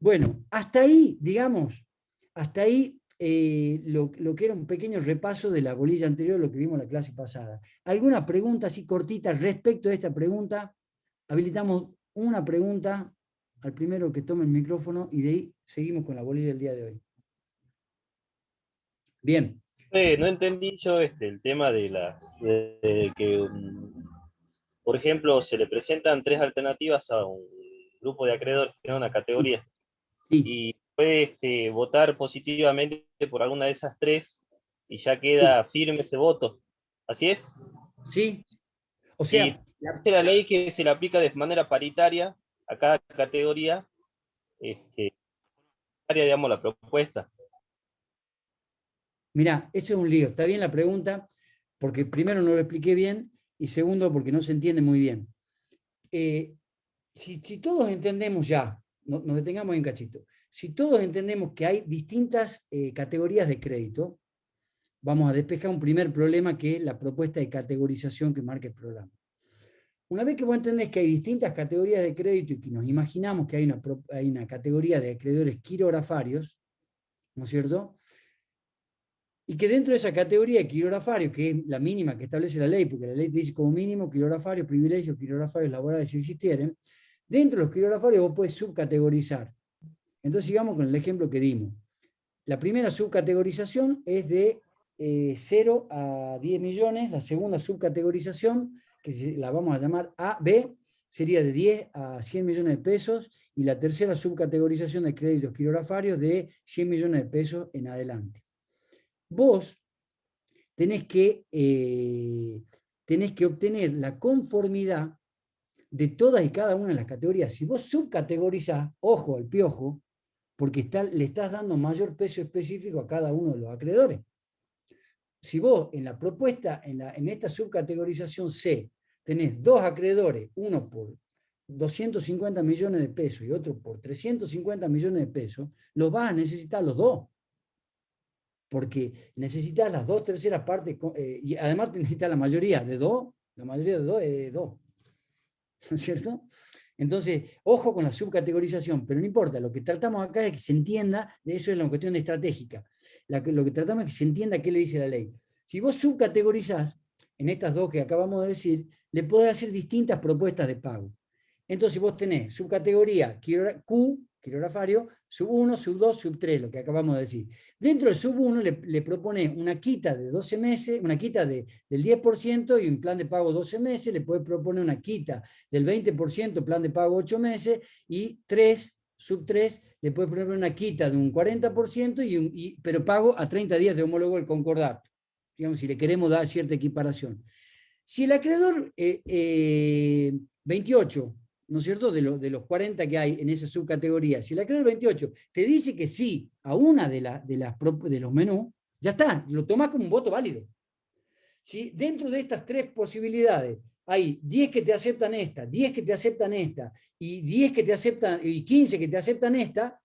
Bueno, hasta ahí, digamos, hasta ahí lo que era un pequeño repaso de la bolilla anterior, lo que vimos en la clase pasada. ¿Alguna pregunta así cortita respecto a esta pregunta? Habilitamos una pregunta al primero que tome el micrófono y de ahí seguimos con la bolilla del día de hoy. Bien. No entendí yo el tema de que, por ejemplo, se le presentan 3 alternativas a un grupo de acreedores, que es una categoría, Sí, y puede votar positivamente por alguna de esas tres, y ya sí, queda firme ese voto. ¿Así es? sí. O Y sea, dice la ley que se le aplica de manera paritaria a cada categoría, digamos, la propuesta. mirá, eso es un lío. Está bien la pregunta, porque primero no lo expliqué bien, y segundo, porque no se entiende muy bien. Si todos entendemos ya, nos detengamos en un cachito, si todos entendemos que hay distintas categorías de crédito, vamos a despejar un primer problema que es la propuesta de categorización que marca el programa. Una vez que vos entendés que hay distintas categorías de crédito y que nos imaginamos que hay una categoría de acreedores quirografarios, ¿no es cierto? Y que dentro de esa categoría de quirografarios, que es la mínima que establece la ley, porque la ley te dice como mínimo quirografarios, privilegios, quirografarios laborales si existieren, dentro de los quirografarios vos podés subcategorizar. Entonces sigamos con el ejemplo que dimos. La primera subcategorización es de 0 a 10 millones, la segunda subcategorización, que la vamos a llamar A, B, sería de 10 a 100 millones de pesos, y la tercera subcategorización de créditos quirografarios de 100 millones de pesos en adelante. Vos tenés que obtener la conformidad de todas y cada una de las categorías. Si vos subcategorizás, ojo al piojo, porque le estás dando mayor peso específico a cada uno de los acreedores. Si vos en la propuesta, en esta subcategorización C, tenés dos acreedores, uno por 250 millones de pesos y otro por 350 millones de pesos, los vas a necesitar los dos. Porque necesitas las dos terceras partes, y además necesitas la mayoría de dos es dos, ¿no es cierto? Entonces, ojo con la subcategorización, pero no importa, lo que tratamos acá es que se entienda, de eso es la cuestión estratégica, lo que tratamos es que se entienda qué le dice la ley. Si vos subcategorizás, en estas dos que acabamos de decir, le podés hacer distintas propuestas de pago. Entonces vos tenés subcategoría Q, quirografario, sub 1, sub 2, sub 3, lo que acabamos de decir. Dentro del sub 1 le propone una quita de 12 meses, una quita del 10% y un plan de pago 12 meses, le puede proponer una quita del 20%, plan de pago 8 meses, y 3, sub 3, le puede proponer una quita de un 40%, pero pago a 30 días de homólogo del concordato, digamos, si le queremos dar cierta equiparación. Si el acreedor 28, ¿no es cierto?, de los 40 que hay en esa subcategoría, si el acreedor 28 te dice que sí a una de los menús, ya está, lo tomás como un voto válido. Si dentro de estas tres posibilidades hay 10 que te aceptan esta, 10 que te aceptan esta, y 10 que te aceptan, y 15 que te aceptan esta,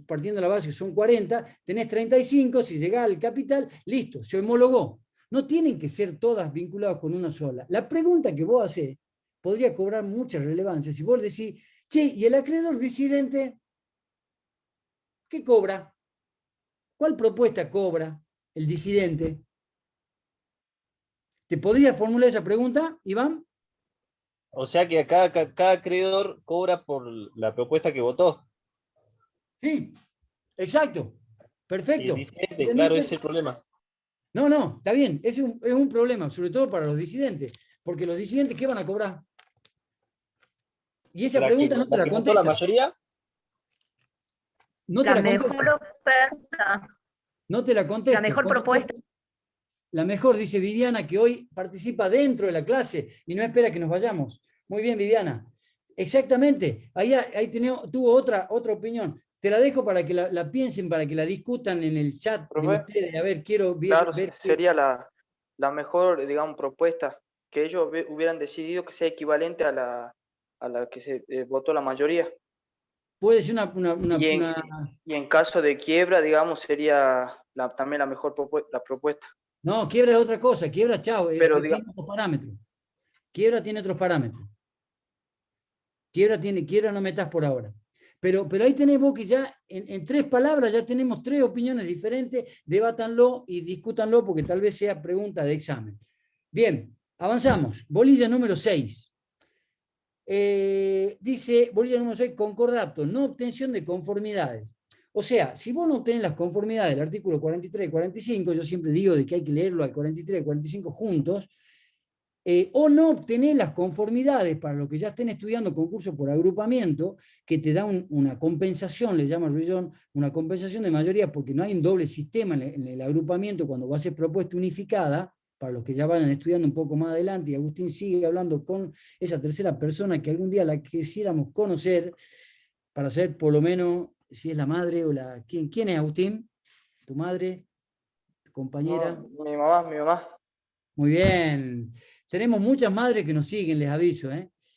partiendo de la base que son 40, tenés 35, si llegás al capital, listo, se homologó. No tienen que ser todas vinculadas con una sola. La pregunta que vos hacés podría cobrar mucha relevancia. Si vos decís, che, ¿y el acreedor disidente qué cobra? ¿Cuál propuesta cobra el disidente? ¿Te podría formular esa pregunta, Iván? O sea que cada acreedor cobra por la propuesta que votó. Sí, exacto. Y el Perfecto. disidente, claro, ese es el problema. No, está bien. Es un problema, sobre todo para los disidentes. Porque los disidentes, ¿qué van a cobrar? Y esa pregunta no te la la que votó la contesta. mayoría. No te la contesta. La mejor oferta. No te la contesta. La mejor propuesta. La mejor, dice Viviana, que hoy participa dentro de la clase y no espera que nos vayamos. Muy bien, Viviana. Exactamente. Ahí tuvo otra opinión. Te la dejo para que la piensen, para que la discutan en el chat de ustedes. A ver, quiero ver. Claro, sería la mejor, digamos, propuesta, que ellos hubieran decidido que sea equivalente a la que se votó la mayoría. Puede ser y en caso de quiebra, digamos, sería también la mejor la propuesta. No, quiebra es otra cosa. Quiebra, chao, Pero tiene otros parámetros. Quiebra tiene otros parámetros. Quiebra no metas por ahora. Pero ahí tenés vos que ya, en tres palabras, ya tenemos tres opiniones diferentes, debátanlo y discútanlo porque tal vez sea pregunta de examen. Bien, avanzamos. Bolilla número 6. Dice, bolilla número 6, concordato, no obtención de conformidades. O sea, si vos no obtenés las conformidades del artículo 43 y 45, yo siempre digo de que hay que leerlo al 43 y 45 juntos, o no obtener las conformidades para los que ya estén estudiando concurso por agrupamiento, que te da una compensación, le llama Ruillón, una compensación de mayoría, porque no hay un doble sistema en el agrupamiento cuando va a ser propuesta unificada, para los que ya vayan estudiando un poco más adelante, y Agustín sigue hablando con esa tercera persona que algún día la quisiéramos conocer, para saber por lo menos si es la madre o la... ¿Quién es Agustín? ¿Tu madre? ¿Tu compañera? No, mi mamá. Muy bien. Tenemos muchas madres que nos siguen, les aviso.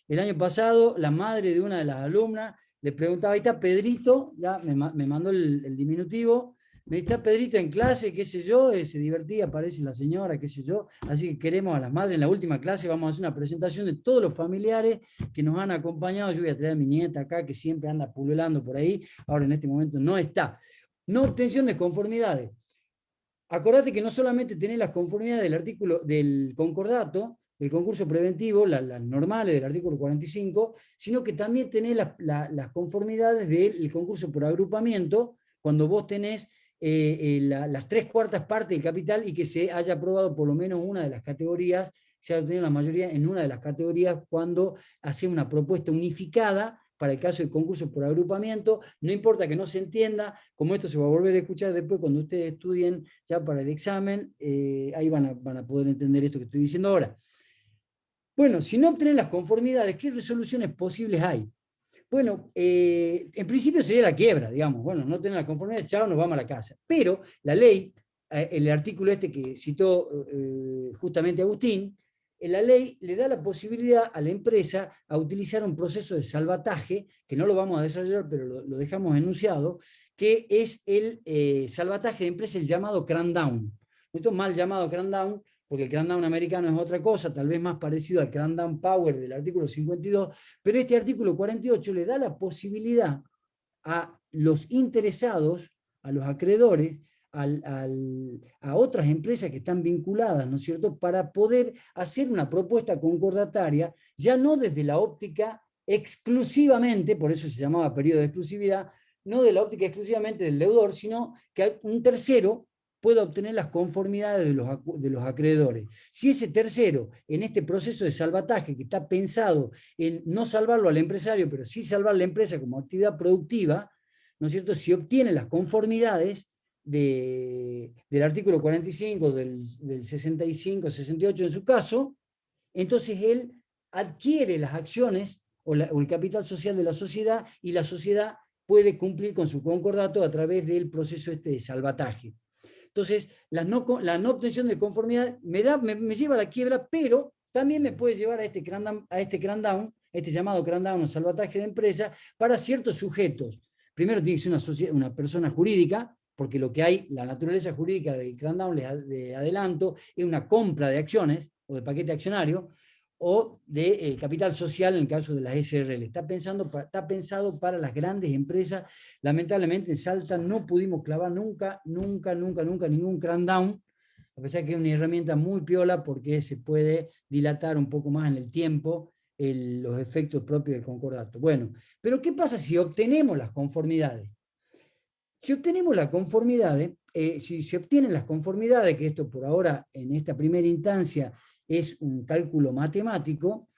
El año pasado, la madre de una de las alumnas le preguntaba, ahí está Pedrito, ya me mandó el diminutivo, me dice, está Pedrito en clase, qué sé yo, se divertía, aparece la señora, qué sé yo. Así que queremos a las madres en la última clase, vamos a hacer una presentación de todos los familiares que nos han acompañado. Yo voy a traer a mi nieta acá, que siempre anda pululando por ahí, ahora en este momento no está. No obtención de conformidades. Acordate que no solamente tenés las conformidades del artículo del concordato, del concurso preventivo, las normales del artículo 45, sino que también tenés las conformidades del concurso por agrupamiento, cuando vos tenés las 3/4 partes del capital y que se haya aprobado por lo menos una de las categorías, se haya obtenido la mayoría en una de las categorías cuando hace una propuesta unificada para el caso del concurso por agrupamiento. No importa que no se entienda, como esto se va a volver a escuchar después cuando ustedes estudien ya para el examen, ahí van a poder entender esto que estoy diciendo ahora. Bueno, si no obtienen las conformidades, ¿qué resoluciones posibles hay? Bueno, en principio sería la quiebra, digamos. Bueno, no tener las conformidades, chao, nos vamos a la casa. Pero la ley, el artículo este que citó justamente Agustín, la ley le da la posibilidad a la empresa a utilizar un proceso de salvataje, que no lo vamos a desarrollar, pero lo dejamos enunciado, que es el salvataje de empresa, el llamado crandown. Esto mal llamado crandown, porque el crandown americano es otra cosa, tal vez más parecido al crandown power del artículo 52, pero este artículo 48 le da la posibilidad a los interesados, a los acreedores, a otras empresas que están vinculadas, ¿no es cierto?, para poder hacer una propuesta concordataria, ya no desde la óptica exclusivamente, por eso se llamaba periodo de exclusividad, no de la óptica exclusivamente del deudor, sino que un tercero pueda obtener las conformidades de los acreedores. Si ese tercero, en este proceso de salvataje que está pensado en no salvarlo al empresario, pero sí salvar la empresa como actividad productiva, ¿no es cierto?, si obtiene las conformidades del artículo 45, del 65, 68 en su caso, entonces él adquiere las acciones o el capital social de la sociedad, y la sociedad puede cumplir con su concordato a través del proceso este de salvataje. Entonces, la no obtención de conformidad me lleva a la quiebra, pero también me puede llevar a este crandown, este llamado crandown o salvataje de empresa, para ciertos sujetos. Primero tiene que ser una persona jurídica, porque lo que hay, la naturaleza jurídica del crandown, de adelanto, es una compra de acciones o de paquete accionario, o de capital social en el caso de las SRL. Está pensado para las grandes empresas. Lamentablemente en Salta no pudimos clavar nunca ningún crandown, a pesar que es una herramienta muy piola porque se puede dilatar un poco más en el tiempo los efectos propios del concordato. Bueno, pero ¿qué pasa si obtenemos las conformidades? Si obtenemos las conformidades, si se obtienen las conformidades, que esto por ahora en esta primera instancia es un cálculo matemático,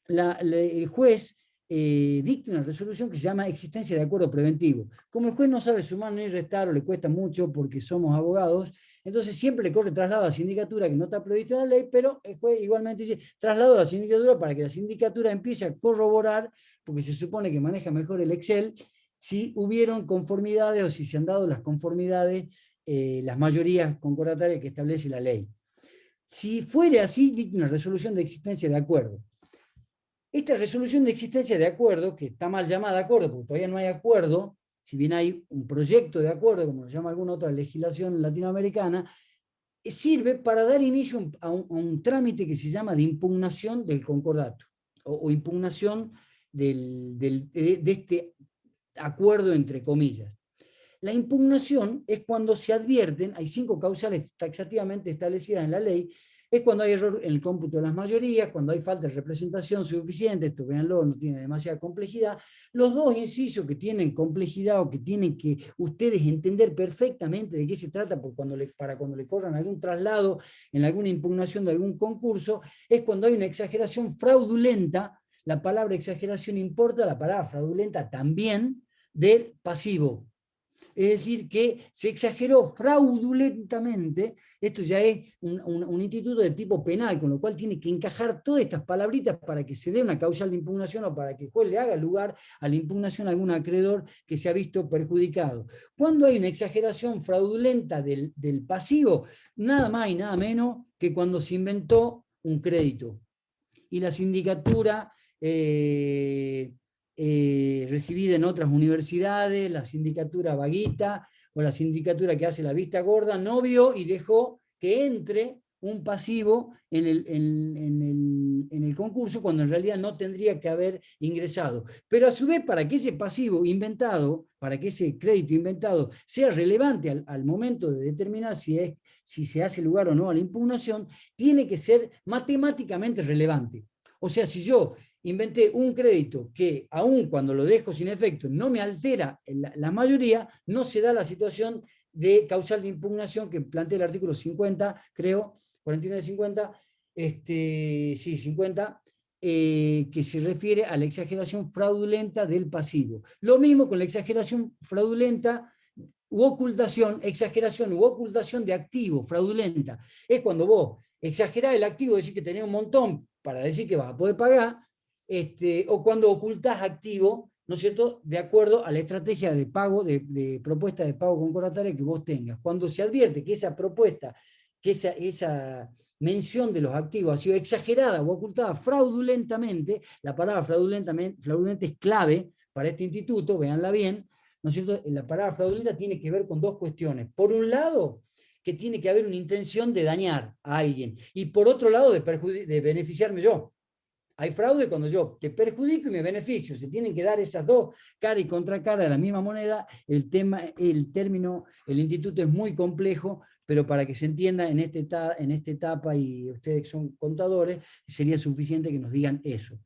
el juez dicta una resolución que se llama existencia de acuerdo preventivo. Como el juez no sabe sumar ni restar o le cuesta mucho porque somos abogados, entonces siempre le corre traslado a la sindicatura, que no está previsto en la ley, pero el juez igualmente dice traslado a la sindicatura para que la sindicatura empiece a corroborar, porque se supone que maneja mejor el Excel, si hubieron conformidades o si se han dado las conformidades, las mayorías concordatarias que establece la ley. Si fuera así, dicta una resolución de existencia de acuerdo. Esta resolución de existencia de acuerdo, que está mal llamada acuerdo, porque todavía no hay acuerdo, si bien hay un proyecto de acuerdo, como lo llama alguna otra legislación latinoamericana, sirve para dar inicio a un trámite que se llama de impugnación del concordato, o impugnación de este acuerdo entre comillas. La impugnación es cuando se advierten, hay 5 causales taxativamente establecidas en la ley, es cuando hay error en el cómputo de las mayorías, cuando hay falta de representación suficiente, esto véanlo, no tiene demasiada complejidad. Los dos incisos que tienen complejidad o que tienen que ustedes entender perfectamente de qué se trata para cuando le corran algún traslado en alguna impugnación de algún concurso, es cuando hay una exageración fraudulenta. La palabra exageración importa, la palabra fraudulenta también, del pasivo. Es decir, que se exageró fraudulentamente. Esto ya es un instituto de tipo penal, con lo cual tiene que encajar todas estas palabritas para que se dé una causal de impugnación o para que el juez le haga lugar a la impugnación a algún acreedor que se ha visto perjudicado. Cuando hay una exageración fraudulenta del pasivo, nada más y nada menos que cuando se inventó un crédito. Y la sindicatura recibida en otras universidades, la sindicatura vaguita o la sindicatura que hace la vista gorda, no vio y dejó que entre un pasivo en el concurso cuando en realidad no tendría que haber ingresado. Pero a su vez, para que ese pasivo inventado, para que ese crédito inventado sea relevante al momento de determinar si se hace lugar o no a la impugnación, tiene que ser matemáticamente relevante. O sea, si yo inventé un crédito que, aun cuando lo dejo sin efecto, no me altera la mayoría, no se da la situación de causal de impugnación que plantea el artículo 50, creo, 49-50, sí, 50, que se refiere a la exageración fraudulenta del pasivo. Lo mismo con la exageración fraudulenta u ocultación, exageración u ocultación de activo fraudulenta. Es cuando vos exagerás el activo, decís que tenés un montón para decir que vas a poder pagar, o cuando ocultás activo, ¿no es cierto?, de acuerdo a la estrategia de pago, de propuesta de pago concordataria que vos tengas. Cuando se advierte que esa propuesta, que esa mención de los activos ha sido exagerada o ocultada fraudulentamente, la palabra fraudulenta es clave para este instituto, véanla bien, ¿no es cierto? La palabra fraudulenta tiene que ver con dos cuestiones. Por un lado, que tiene que haber una intención de dañar a alguien, y por otro lado, de beneficiarme yo. Hay fraude cuando yo te perjudico y me beneficio. Se tienen que dar esas dos, cara y contracara de la misma moneda. El instituto es muy complejo, pero para que se entienda en esta etapa, y ustedes son contadores, sería suficiente que nos digan eso.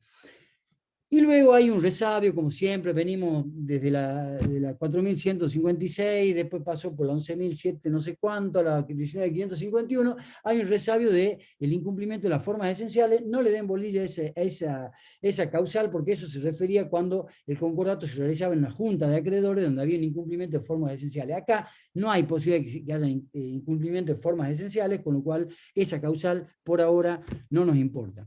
Y luego hay un resabio, como siempre, venimos desde la 4.156, después pasó por la 11.007 no sé cuánto, a la 19.551, hay un resabio del incumplimiento de las formas esenciales. No le den bolilla a esa causal, porque eso se refería cuando el concordato se realizaba en la junta de acreedores, donde había un incumplimiento de formas esenciales. Acá no hay posibilidad de que haya incumplimiento de formas esenciales, con lo cual esa causal por ahora no nos importa.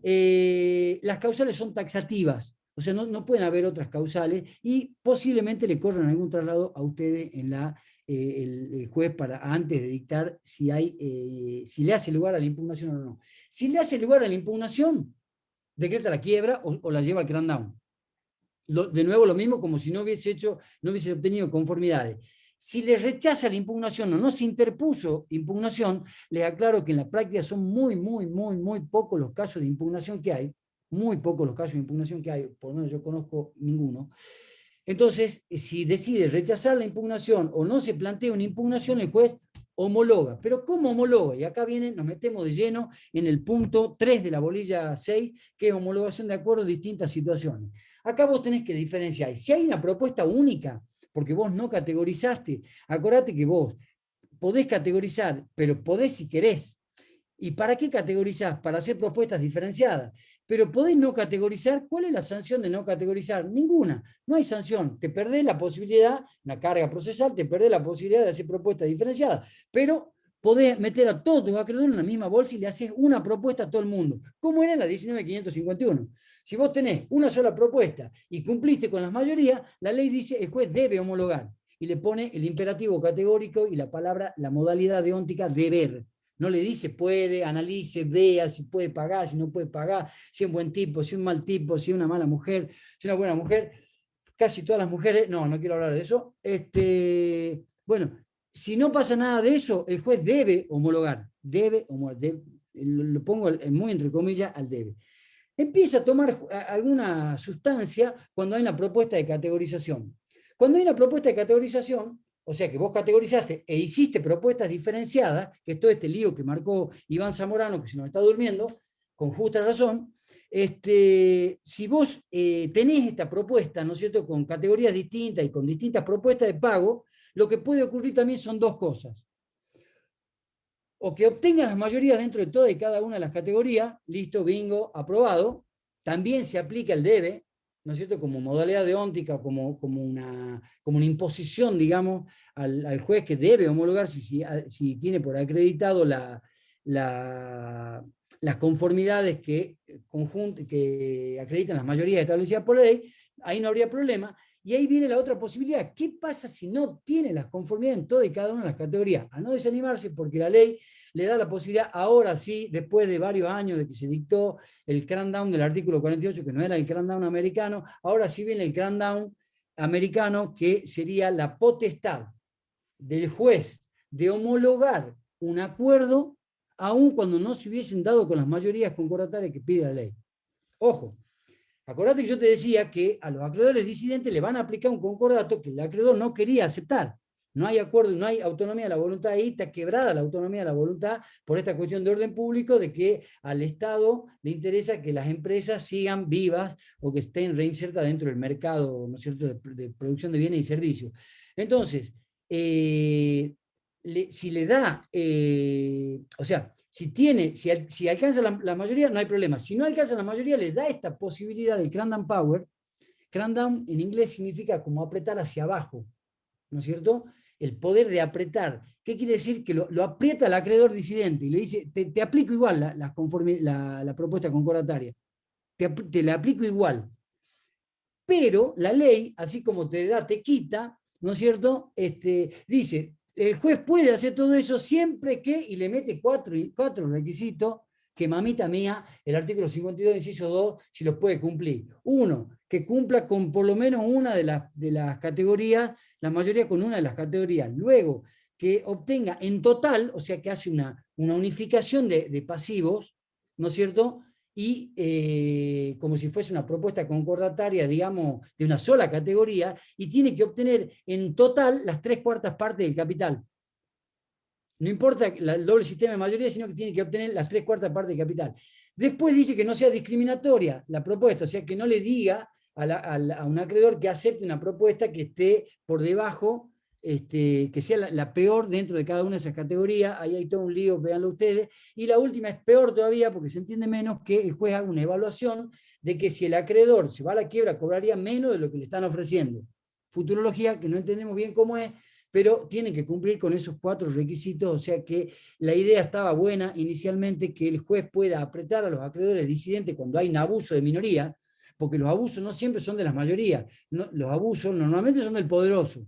Las causales son taxativas, o sea, no pueden haber otras causales, y posiblemente le corran algún traslado a ustedes en el juez antes de dictar si le hace lugar a la impugnación o no. Si le hace lugar a la impugnación, decreta la quiebra o la lleva al crackdown. De nuevo lo mismo, como si no hubiese obtenido conformidades. Si le rechaza la impugnación o no se interpuso impugnación, les aclaro que en la práctica son muy pocos los casos de impugnación que hay, muy pocos los casos de impugnación que hay, por lo menos yo conozco ninguno. Entonces, si decide rechazar la impugnación o no se plantea una impugnación, el juez homologa. Pero ¿cómo homologa? Y acá nos metemos de lleno en el punto 3 de la bolilla 6, que es homologación de acuerdo en distintas situaciones. Acá vos tenés que diferenciar. Si hay una propuesta única, porque vos no categorizaste, acordate que vos podés categorizar, pero podés si querés. ¿Y para qué categorizás? Para hacer propuestas diferenciadas. Pero podés no categorizar. ¿Cuál es la sanción de no categorizar? Ninguna. No hay sanción. Te perdés la posibilidad, una carga procesal, te perdés la posibilidad de hacer propuestas diferenciadas. Pero podés meter a todos tus acreedores en la misma bolsa y le haces una propuesta a todo el mundo. ¿Cómo era en la 19.551? Si vos tenés una sola propuesta y cumpliste con las mayorías, la ley dice el juez debe homologar. Y le pone el imperativo categórico y la modalidad deóntica deber. No le dice puede, analice, vea si puede pagar, si no puede pagar, si es un buen tipo, si es un mal tipo, si es una mala mujer, si es una buena mujer. Casi todas las mujeres, no quiero hablar de eso. Bueno, si no pasa nada de eso, el juez debe homologar. Lo pongo muy entre comillas al debe. Empieza a tomar alguna sustancia cuando hay una propuesta de categorización. Cuando hay una propuesta de categorización, O sea que vos categorizaste e hiciste propuestas diferenciadas, que es todo este lío que marcó Iván Zamorano, que se nos está durmiendo, con justa razón. Si vos tenés esta propuesta, ¿no es cierto?, con categorías distintas y con distintas propuestas de pago, lo que puede ocurrir también son dos cosas. O que obtengan las mayorías dentro de toda y cada una de las categorías, listo, bingo, aprobado. También se aplica el debe, ¿no es cierto?, como modalidad deóntica, como una imposición, digamos, al juez que debe homologar si tiene por acreditado las conformidades que acreditan las mayorías establecidas por la ley. Ahí no habría problema. Y ahí viene la otra posibilidad. ¿Qué pasa si no tiene las conformidades en toda y cada una de las categorías? A no desanimarse, porque la ley le da la posibilidad, ahora sí, después de varios años de que se dictó el crackdown del artículo 48, que no era el crackdown americano, ahora sí viene el crackdown americano, que sería la potestad del juez de homologar un acuerdo, aun cuando no se hubiesen dado con las mayorías concordatarias que pide la ley. Ojo, acordate que yo te decía que a los acreedores disidentes le van a aplicar un concordato que el acreedor no quería aceptar. No hay acuerdo, no hay autonomía de la voluntad, ahí está quebrada la autonomía de la voluntad por esta cuestión de orden público, de que al Estado le interesa que las empresas sigan vivas o que estén reinsertas dentro del mercado, ¿no es cierto?, de producción de bienes y servicios. Entonces, si le da, o sea, si alcanza la mayoría, no hay problema. Si no alcanza la mayoría, le da esta posibilidad del crackdown power. Crackdown en inglés significa como apretar hacia abajo, ¿no es cierto? El poder de apretar. ¿Qué quiere decir? Que lo aprieta el acreedor disidente y le dice, te aplico igual la propuesta concordataria. Te la aplico igual. Pero la ley, así como te da, te quita, ¿no es cierto? Dice, el juez puede hacer todo eso siempre que, y le mete cuatro requisitos, que mamita mía, el artículo 52, inciso 2, si los puede cumplir. Uno, que cumpla con por lo menos una de las categorías, la mayoría con una de las categorías. Luego, que obtenga en total, o sea, que hace una unificación de pasivos, ¿no es cierto?, y como si fuese una propuesta concordataria, digamos, de una sola categoría, y tiene que obtener en total las 3/4 partes del capital. No importa el doble sistema de mayoría, sino que tiene que obtener las 3/4 partes del capital. Después dice que no sea discriminatoria la propuesta, o sea, que no le diga a un acreedor que acepte una propuesta que esté por debajo, que sea la peor dentro de cada una de esas categorías. Ahí hay todo un lío, véanlo ustedes. Y la última es peor todavía, porque se entiende menos, que el juez haga una evaluación de que si el acreedor se va a la quiebra, cobraría menos de lo que le están ofreciendo. Futurología, que no entendemos bien cómo es, pero tienen que cumplir con esos 4 requisitos. O sea que la idea estaba buena inicialmente, que el juez pueda apretar a los acreedores disidentes cuando hay un abuso de minoría, porque los abusos no siempre son de las mayorías, no, los abusos normalmente son del poderoso,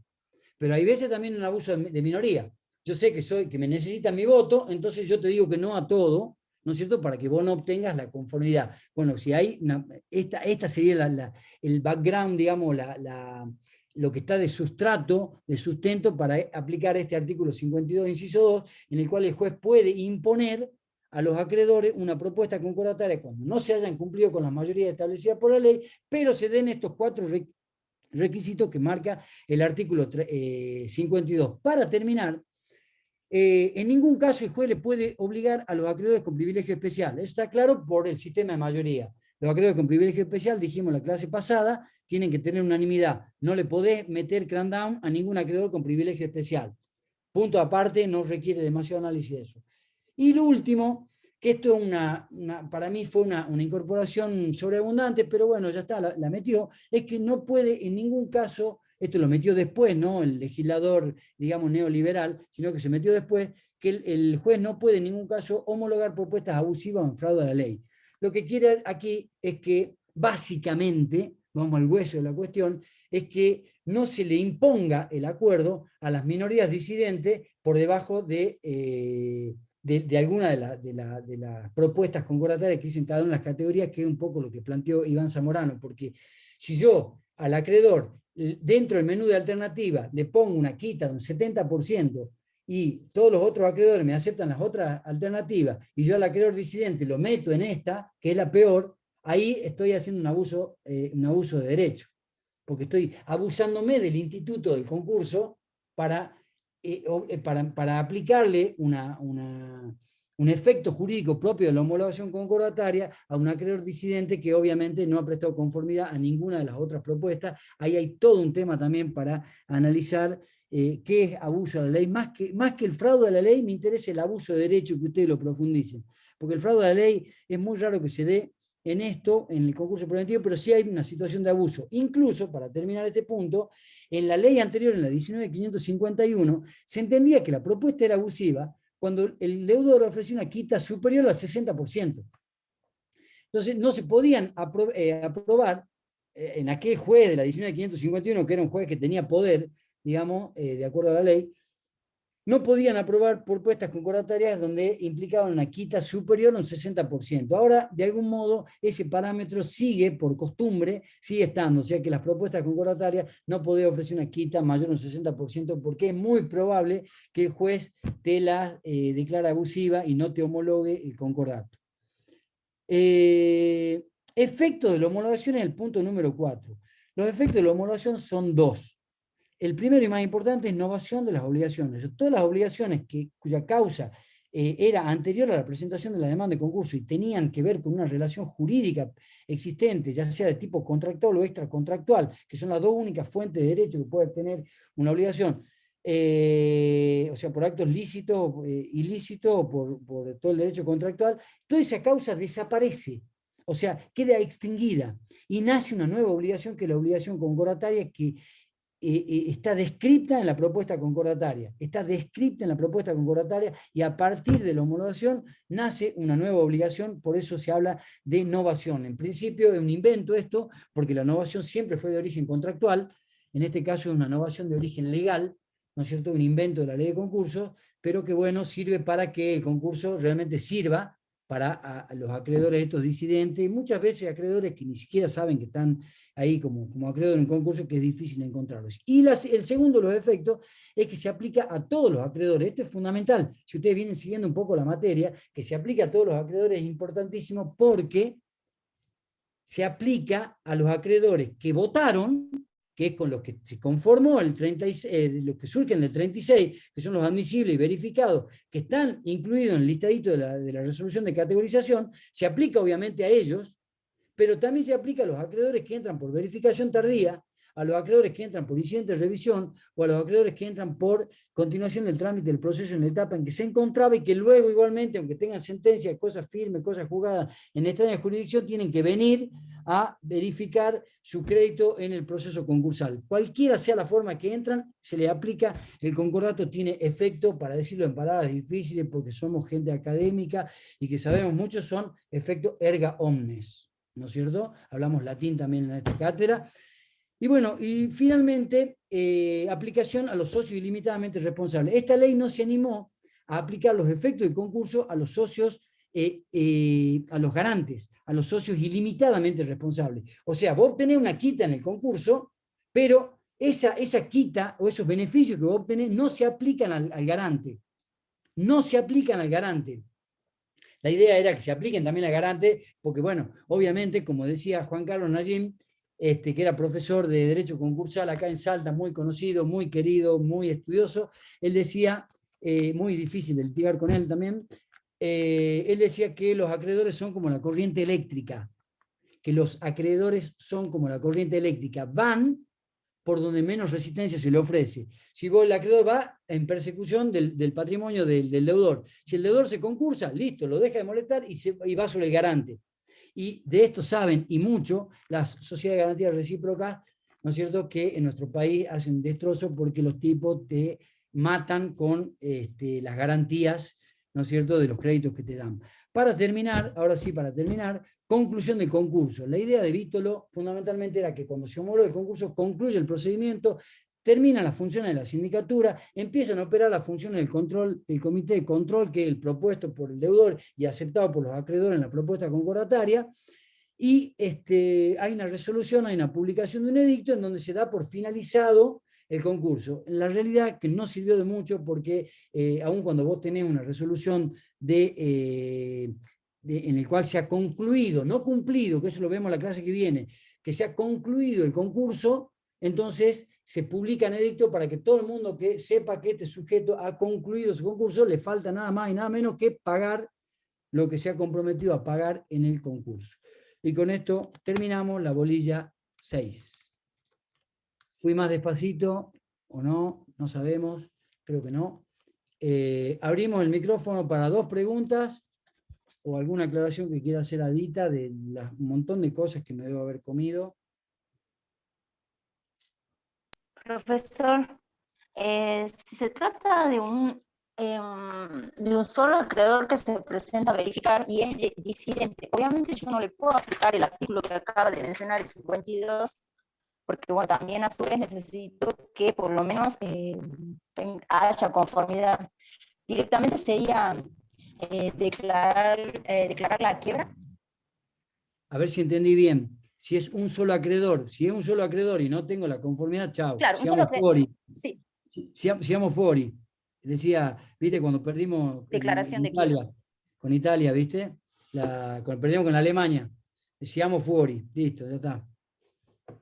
pero hay veces también un abuso de minoría. Yo sé que me necesitan mi voto, entonces yo te digo que no a todo, ¿no es cierto?, para que vos no obtengas la conformidad. Bueno, si hay esta sería el background, digamos, lo que está de sustrato, de sustento para aplicar este artículo 52, inciso 2, en el cual el juez puede imponer a los acreedores una propuesta concordataria cuando no se hayan cumplido con las mayorías establecidas por la ley, pero se den estos 4 requisitos que marca el artículo 52. Para terminar, en ningún caso el juez le puede obligar a los acreedores con privilegio especial. Eso está claro por el sistema de mayoría. Los acreedores con privilegio especial, dijimos en la clase pasada, tienen que tener unanimidad. No le podés meter crackdown a ningún acreedor con privilegio especial. Punto aparte, no requiere demasiado análisis de eso. Y lo último, que esto para mí fue una incorporación sobreabundante, pero bueno, ya está, la metió, es que no puede en ningún caso, esto lo metió después, no el legislador, digamos, neoliberal, sino que se metió después, que el juez no puede en ningún caso homologar propuestas abusivas o en fraude a la ley. Lo que quiere aquí es que, básicamente, vamos al hueso de la cuestión, es que no se le imponga el acuerdo a las minorías disidentes por debajo de alguna de las propuestas concordatarias que dicen cada una de las categorías, que es un poco lo que planteó Iván Zamorano, porque si yo al acreedor, dentro del menú de alternativa, le pongo una quita de un 70%, y todos los otros acreedores me aceptan las otras alternativas, y yo al acreedor disidente lo meto en esta, que es la peor, ahí estoy haciendo un abuso de derecho, porque estoy abusándome del instituto del concurso, para aplicarle un efecto jurídico propio de la homologación concordataria a un acreedor disidente que obviamente no ha prestado conformidad a ninguna de las otras propuestas. Ahí hay todo un tema también para analizar qué es abuso de la ley. Más que el fraude a la ley, me interesa el abuso de derecho, que ustedes lo profundicen, porque el fraude a la ley es muy raro que se dé en esto, en el concurso preventivo, pero sí hay una situación de abuso. Incluso, para terminar este punto, en la ley anterior, en la 19.551, se entendía que la propuesta era abusiva cuando el deudor ofrecía una quita superior al 60%. Entonces, no se podían aprobar en aquel juez de la 19.551, que era un juez que tenía poder, digamos, de acuerdo a la ley, no podían aprobar propuestas concordatarias donde implicaban una quita superior a un 60%. Ahora, de algún modo, ese parámetro sigue, por costumbre, sigue estando, o sea que las propuestas concordatarias no podían ofrecer una quita mayor a un 60%, porque es muy probable que el juez te la declare abusiva y no te homologue el concordato. Efecto de la homologación es el punto número 4. Los efectos de la homologación son dos. El primero y más importante es novación de las obligaciones. Todas las obligaciones cuya causa era anterior a la presentación de la demanda de concurso y tenían que ver con una relación jurídica existente, ya sea de tipo contractual o extracontractual, que son las dos únicas fuentes de derecho que puede tener una obligación, o sea, por actos lícitos, ilícitos, o por todo el derecho contractual, toda esa causa desaparece. O sea, queda extinguida y nace una nueva obligación, que es la obligación concordataria, que está descrita en la propuesta concordataria. Está descrita en la propuesta concordataria y a partir de la homologación nace una nueva obligación, por eso se habla de novación. En principio es un invento esto, porque la novación siempre fue de origen contractual, en este caso es una novación de origen legal, ¿no es cierto? Un invento de la ley de concursos, pero que bueno, sirve para que el concurso realmente sirva para a los acreedores estos disidentes, y muchas veces acreedores que ni siquiera saben que están ahí como acreedor en un concurso, que es difícil encontrarlos. Y el segundo de los efectos es que se aplica a todos los acreedores. Esto es fundamental. Si ustedes vienen siguiendo un poco la materia, que se aplica a todos los acreedores es importantísimo, porque se aplica a los acreedores que votaron, que es con los que se conformó el 36, los que surgen del 36, que son los admisibles y verificados, que están incluidos en el listadito de la resolución de categorización. Se aplica obviamente a ellos, pero también se aplica a los acreedores que entran por verificación tardía, a los acreedores que entran por incidente de revisión, o a los acreedores que entran por continuación del trámite del proceso en la etapa en que se encontraba, y que luego igualmente, aunque tengan sentencia, cosas firmes, cosas juzgadas en extraña jurisdicción, tienen que venir a verificar su crédito en el proceso concursal. Cualquiera sea la forma que entran, se le aplica el concordato, tiene efecto, para decirlo en palabras difíciles, porque somos gente académica y que sabemos mucho, son efectos erga omnes, ¿no es cierto? Hablamos latín también en esta cátedra. Y bueno, y finalmente, aplicación a los socios ilimitadamente responsables. Esta ley no se animó a aplicar los efectos del concurso a los socios, a los garantes, a los socios ilimitadamente responsables. O sea, vos obtenés una quita en el concurso, pero esa quita o esos beneficios que vos obtenés no se aplican al garante. No se aplican al garante. La idea era que se apliquen también al garante, porque bueno, obviamente, como decía Juan Carlos Nayim, que era profesor de Derecho Concursal acá en Salta, muy conocido, muy querido, muy estudioso, él decía, muy difícil de litigar con él también, él decía que los acreedores son como la corriente eléctrica, que los acreedores son como la corriente eléctrica, van por donde menos resistencia se le ofrece. Si vos, el acreedor va en persecución del patrimonio del deudor, si el deudor se concursa, listo, lo deja de molestar y va sobre el garante. Y de esto saben, y mucho, las sociedades de garantía recíprocas, ¿no es cierto?, que en nuestro país hacen destrozo porque los tipos te matan con las garantías, ¿no es cierto?, de los créditos que te dan. Para terminar, ahora sí, para terminar, conclusión del concurso. La idea de Vítolo fundamentalmente era que cuando se homologa el concurso, concluye el procedimiento, terminan las funciones de la sindicatura, empiezan a operar las funciones del control, del comité de control, que es el propuesto por el deudor y aceptado por los acreedores en la propuesta concordataria, y hay una resolución, hay una publicación de un edicto en donde se da por finalizado el concurso. En la realidad que no sirvió de mucho, porque aun cuando vos tenés una resolución en el cual se ha concluido, no cumplido, que eso lo vemos en la clase que viene, que se ha concluido el concurso, entonces se publica en edicto para que todo el mundo que sepa que este sujeto ha concluido su concurso, le falta nada más y nada menos que pagar lo que se ha comprometido a pagar en el concurso. Y con esto terminamos la bolilla 6. ¿Fui más despacito o no? No sabemos, creo que no. Abrimos el micrófono para 2 preguntas o alguna aclaración que quiera hacer Adita de un montón de cosas que me debo haber comido. Profesor, si se trata de un solo acreedor que se presenta a verificar y es disidente, obviamente yo no le puedo aplicar el artículo que acaba de mencionar, el 52, porque bueno, también a su vez necesito que por lo menos haya conformidad. Directamente sería declarar la quiebra. A ver si entendí bien. Si es un solo acreedor, y no tengo la conformidad, chao. Claro, un solo acreedor. Sí. Siamo fuori. Decía, viste, cuando perdimos Declaración de Italia, quiebra. con Italia, viste, cuando perdimos con Alemania, siamo fuori, listo, ya está.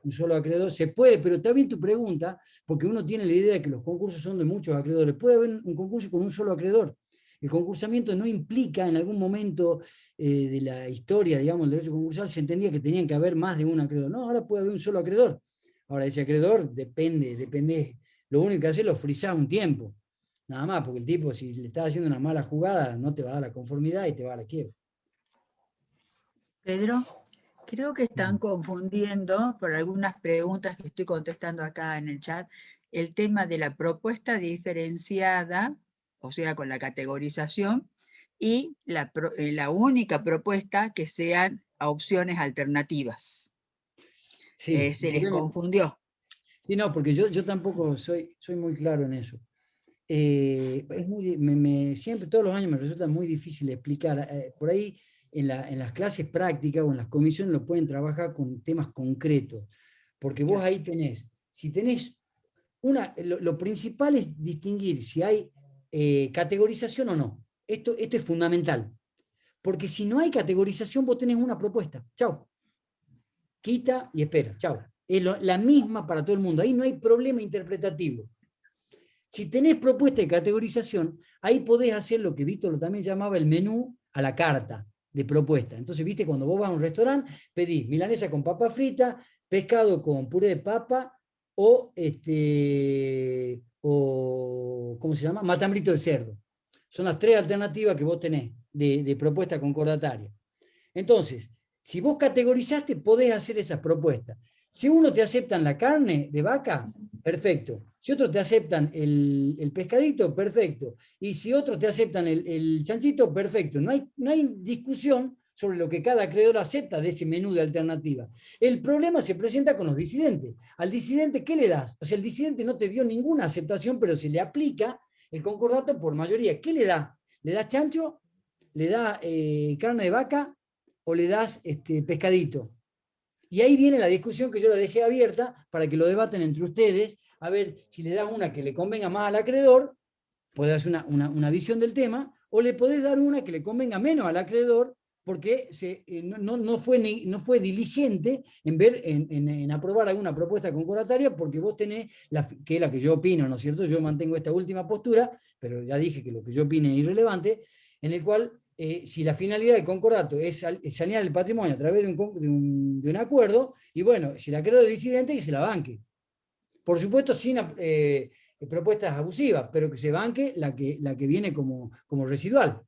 Un solo acreedor, se puede, pero está bien tu pregunta, porque uno tiene la idea de que los concursos son de muchos acreedores. Puede haber un concurso con un solo acreedor. El concursamiento no implica, en algún momento de la historia, digamos, del derecho concursal, se entendía que tenían que haber más de un acreedor. No, ahora puede haber un solo acreedor. Ahora, ese acreedor depende. Lo único que hace es lo frizar un tiempo. Nada más, porque el tipo, si le está haciendo una mala jugada, no te va a dar la conformidad y te va a la quiebra. Pedro, creo que están confundiendo, por algunas preguntas que estoy contestando acá en el chat, el tema de la propuesta diferenciada, o sea, con la categorización, y la única propuesta que sean opciones alternativas. Sí, Se les confundió. Sí, no, porque yo tampoco soy muy claro en eso. Siempre, todos los años me resulta muy difícil explicar. Por ahí, en las clases prácticas o en las comisiones lo pueden trabajar con temas concretos. Porque vos ahí tenés, si tenés lo principal es distinguir si hay categorización o no. Esto es fundamental. Porque si no hay categorización, vos tenés una propuesta. Chau. Quita y espera. Chau. Es la misma para todo el mundo. Ahí no hay problema interpretativo. Si tenés propuesta de categorización, ahí podés hacer lo que Víctor también llamaba el menú a la carta de propuesta. Entonces, viste, cuando vos vas a un restaurante, pedís milanesa con papa frita, pescado con puré de papa o ¿cómo se llama? Matambrito de cerdo. Son las 3 alternativas que vos tenés de propuesta concordataria. Entonces, si vos categorizaste, podés hacer esas propuestas. Si uno te aceptan la carne de vaca, perfecto. Si otros te aceptan el pescadito, perfecto. Y si otros te aceptan el chanchito, perfecto. No hay discusión sobre lo que cada acreedor acepta de ese menú de alternativa. El problema se presenta con los disidentes. Al disidente, ¿qué le das? O sea, el disidente no te dio ninguna aceptación, pero se le aplica el concordato por mayoría. ¿Qué le da? ¿Le das chancho? ¿Le das carne de vaca? ¿O le das pescadito? Y ahí viene la discusión que yo la dejé abierta para que lo debaten entre ustedes, a ver si le das una que le convenga más al acreedor, podés dar una visión del tema, o le podés dar una que le convenga menos al acreedor, porque no fue diligente en aprobar alguna propuesta concordataria, porque vos tenés, que es la que yo opino, ¿no es cierto? Yo mantengo esta última postura, pero ya dije que lo que yo opine es irrelevante, en el cual si la finalidad del concordato es sanear el patrimonio a través de un acuerdo, y bueno, si el acreedor es disidente, que se la banque. Por supuesto, sin propuestas abusivas, pero que se banque la que viene como residual.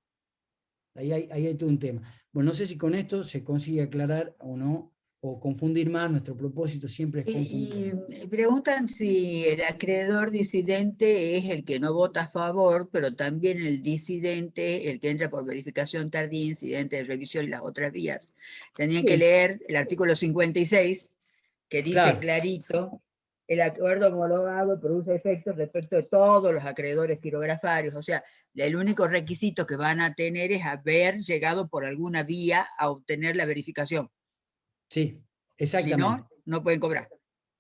Ahí hay todo un tema. Bueno, no sé si con esto se consigue aclarar o no, o confundir más. Nuestro propósito siempre es confundir. Y preguntan si el acreedor disidente es el que no vota a favor, pero también el disidente, el que entra por verificación tardía, incidente de revisión y las otras vías. Tendrían que leer el artículo 56, que dice clarito: el acuerdo homologado produce efectos respecto de todos los acreedores pirografarios. O sea, el único requisito que van a tener es haber llegado por alguna vía a obtener la verificación. Sí, exactamente. Si no, no pueden cobrar.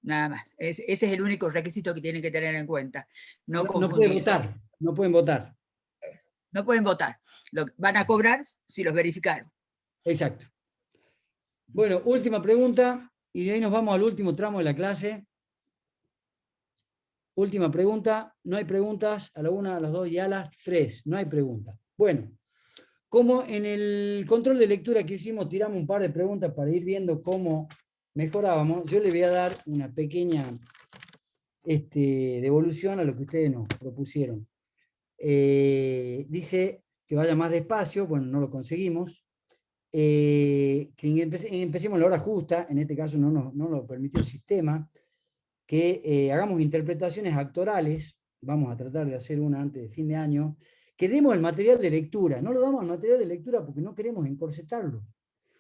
Nada más. Ese es el único requisito que tienen que tener en cuenta. No pueden votar. No pueden votar. No pueden votar. Van a cobrar si los verificaron. Exacto. Bueno, última pregunta, y de ahí nos vamos al último tramo de la clase. última pregunta. No hay preguntas a la 1, a las 2 y a las 3. No hay preguntas. Bueno, como en el control de lectura que hicimos, tiramos un par de preguntas para ir viendo cómo mejorábamos, yo le voy a dar una pequeña devolución a lo que ustedes nos propusieron. Dice que vaya más despacio, bueno, no lo conseguimos. Que empecemos la hora justa, en este caso no lo permitió el sistema, que hagamos interpretaciones actorales, vamos a tratar de hacer una antes de fin de año, que demos el material de lectura, no lo damos al material de lectura porque no queremos encorsetarlo.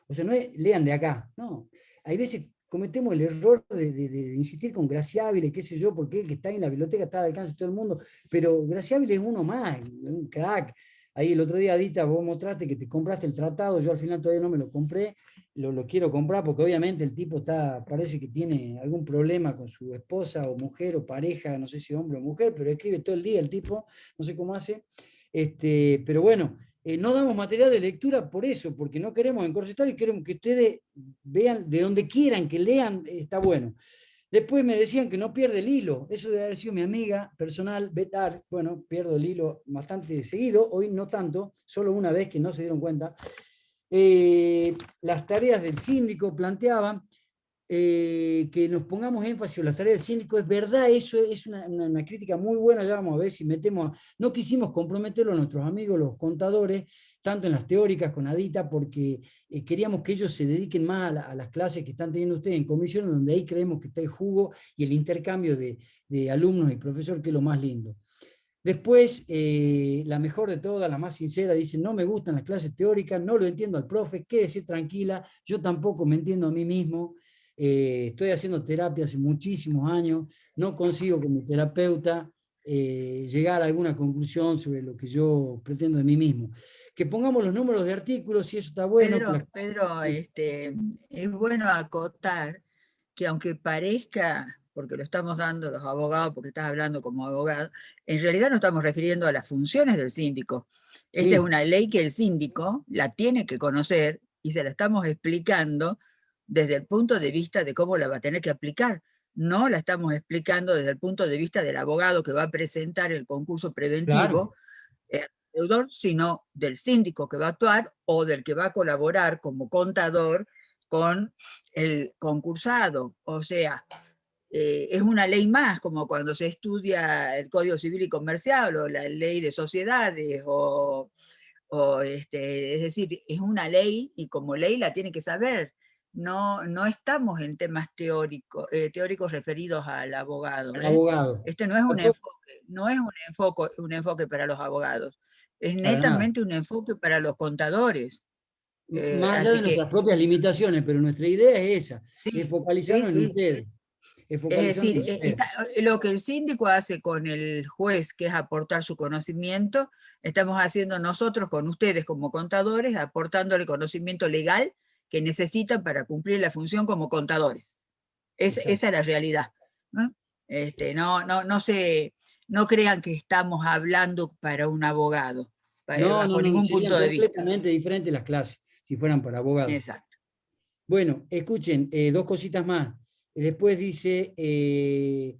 O sea, no es lean de acá, no. Hay veces cometemos el error de insistir con Graciábile, qué sé yo, porque el que está en la biblioteca está al alcance de todo el mundo, pero Graciábile es uno más, un crack. Ahí el otro día, Adita, vos mostraste que te compraste el tratado, yo al final todavía no me lo compré, lo quiero comprar porque obviamente el tipo parece que tiene algún problema con su esposa o mujer o pareja, no sé si hombre o mujer, pero escribe todo el día el tipo, no sé cómo hace. Pero bueno, no damos material de lectura por eso, porque no queremos encorsetar y queremos que ustedes vean de donde quieran, que lean, está bueno. Después me decían que no pierde el hilo, eso debe haber sido mi amiga personal, Betar, bueno, pierdo el hilo bastante seguido, hoy no tanto, solo una vez que no se dieron cuenta. Las tareas del síndico planteaban que nos pongamos énfasis en las tareas del síndico, es verdad, eso es una crítica muy buena, ya vamos a ver si metemos, no quisimos comprometerlo a nuestros amigos los contadores, tanto en las teóricas con Adita, porque queríamos que ellos se dediquen más a las clases que están teniendo ustedes en comisión, donde ahí creemos que está el jugo y el intercambio de alumnos y profesor, que es lo más lindo. Después, la mejor de todas, la más sincera, dice, no me gustan las clases teóricas, no lo entiendo al profe, quédese tranquila, yo tampoco me entiendo a mí mismo, estoy haciendo terapia hace muchísimos años, no consigo con mi terapeuta llegar a alguna conclusión sobre lo que yo pretendo de mí mismo. Que pongamos los números de artículos, si eso está bueno. Pedro, es bueno acotar que aunque parezca, porque lo estamos dando los abogados, porque estás hablando como abogado, en realidad no estamos refiriendo a las funciones del síndico. Esta es una ley que el síndico la tiene que conocer y se la estamos explicando desde el punto de vista de cómo la va a tener que aplicar. No la estamos explicando desde el punto de vista del abogado que va a presentar el concurso preventivo, deudor, sino del síndico que va a actuar o del que va a colaborar como contador con el concursado. O sea, es una ley más, como cuando se estudia el Código Civil y Comercial o la ley de sociedades, es decir, es una ley y como ley la tiene que saber. No estamos en temas teóricos referidos al abogado. Este no es un enfoque para los abogados, es netamente un enfoque para los contadores. Más allá de nuestras propias limitaciones, pero nuestra idea es esa, es focalizarnos en ustedes. Es decir, lo que el síndico hace con el juez, que es aportar su conocimiento, estamos haciendo nosotros con ustedes como contadores, aportándole conocimiento legal que necesitan para cumplir la función como contadores. Esa es la realidad. No crean que estamos hablando para un abogado, bajo ningún punto de vista. Completamente diferentes las clases, si fueran para abogados. Exacto. Bueno, escuchen, dos cositas más. Después dice que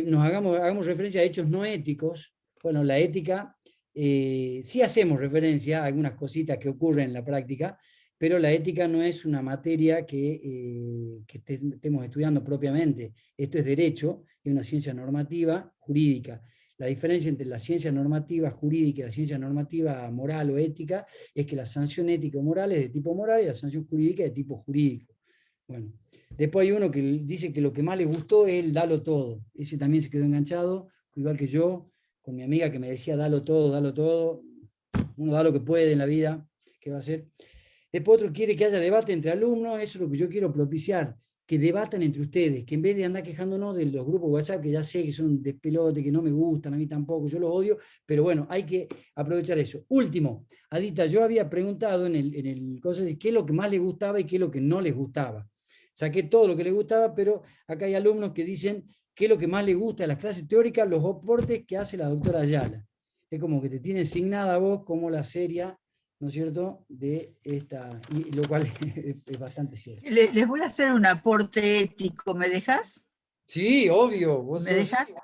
nos hagamos referencia a hechos no éticos. Bueno, la ética, sí hacemos referencia a algunas cositas que ocurren en la práctica, pero la ética no es una materia que estemos estudiando propiamente. Esto es derecho, es una ciencia normativa jurídica. La diferencia entre la ciencia normativa jurídica y la ciencia normativa moral o ética es que la sanción ética o moral es de tipo moral y la sanción jurídica es de tipo jurídico. Bueno, después hay uno que dice que lo que más le gustó es el dalo todo. Ese también se quedó enganchado, igual que yo, con mi amiga que me decía dalo todo, dalo todo. Uno da lo que puede en la vida, ¿qué va a hacer? Después otro quiere que haya debate entre alumnos, eso es lo que yo quiero propiciar, que debatan entre ustedes, que en vez de andar quejándonos de los grupos WhatsApp, que ya sé que son despelote, que no me gustan, a mí tampoco, yo los odio, pero bueno, hay que aprovechar eso. Último, Adita, yo había preguntado en el cosa de qué es lo que más les gustaba y qué es lo que no les gustaba. Saqué todo lo que les gustaba, pero acá hay alumnos que dicen qué es lo que más les gusta de las clases teóricas, los aportes que hace la doctora Ayala. Es como que te tiene asignada a vos como la seria, ¿no es cierto?, de esta, y lo cual es bastante cierto. Les voy a hacer un aporte ético, ¿me dejas? Sí, obvio. ¿Me dejas?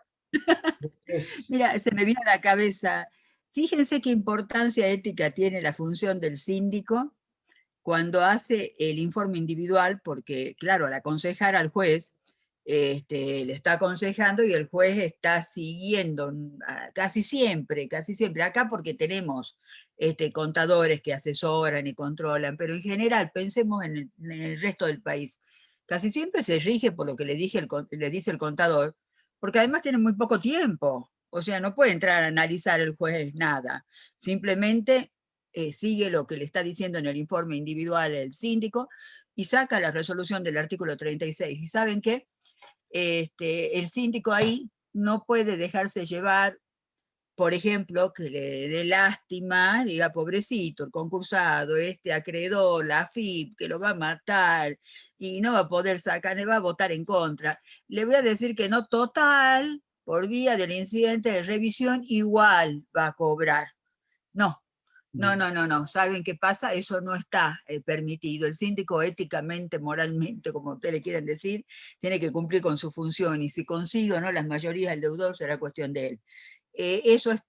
Mira, se me vino a la cabeza, fíjense qué importancia ética tiene la función del síndico cuando hace el informe individual, porque claro, al aconsejar al juez, le está aconsejando y el juez está siguiendo casi siempre, acá porque tenemos contadores que asesoran y controlan, pero en general pensemos en el resto del país. Casi siempre se rige por lo que le dice el contador, porque además tiene muy poco tiempo, o sea, no puede entrar a analizar el juez nada, simplemente sigue lo que le está diciendo en el informe individual el síndico y saca la resolución del artículo 36. ¿Y saben qué? El síndico ahí no puede dejarse llevar, por ejemplo, que le dé lástima, diga, pobrecito, el concursado, este acreedor, la AFIP, que lo va a matar y no va a poder sacar, le va a votar en contra. Le voy a decir que no, total, por vía del incidente de revisión, igual va a cobrar. No, no. ¿Saben qué pasa? Eso no está permitido. El síndico éticamente, moralmente, como ustedes le quieran decir, tiene que cumplir con su función y si consigue o no las mayorías del deudor será cuestión de él. Eso es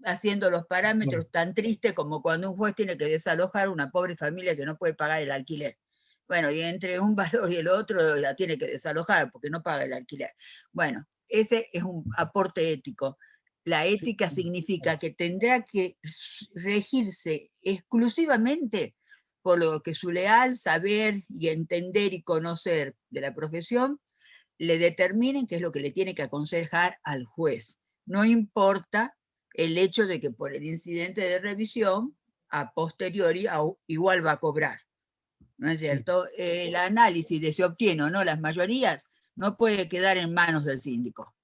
haciendo los parámetros tan tristes como cuando un juez tiene que desalojar una pobre familia que no puede pagar el alquiler. Bueno, y entre un valor y el otro la tiene que desalojar porque no paga el alquiler. Bueno, ese es un aporte ético. La ética significa que tendrá que regirse exclusivamente por lo que su leal saber y entender y conocer de la profesión le determinen qué es lo que le tiene que aconsejar al juez. No importa el hecho de que por el incidente de revisión, a posteriori, igual va a cobrar. ¿No es cierto? Sí. El análisis de si obtiene o no las mayorías no puede quedar en manos del síndico.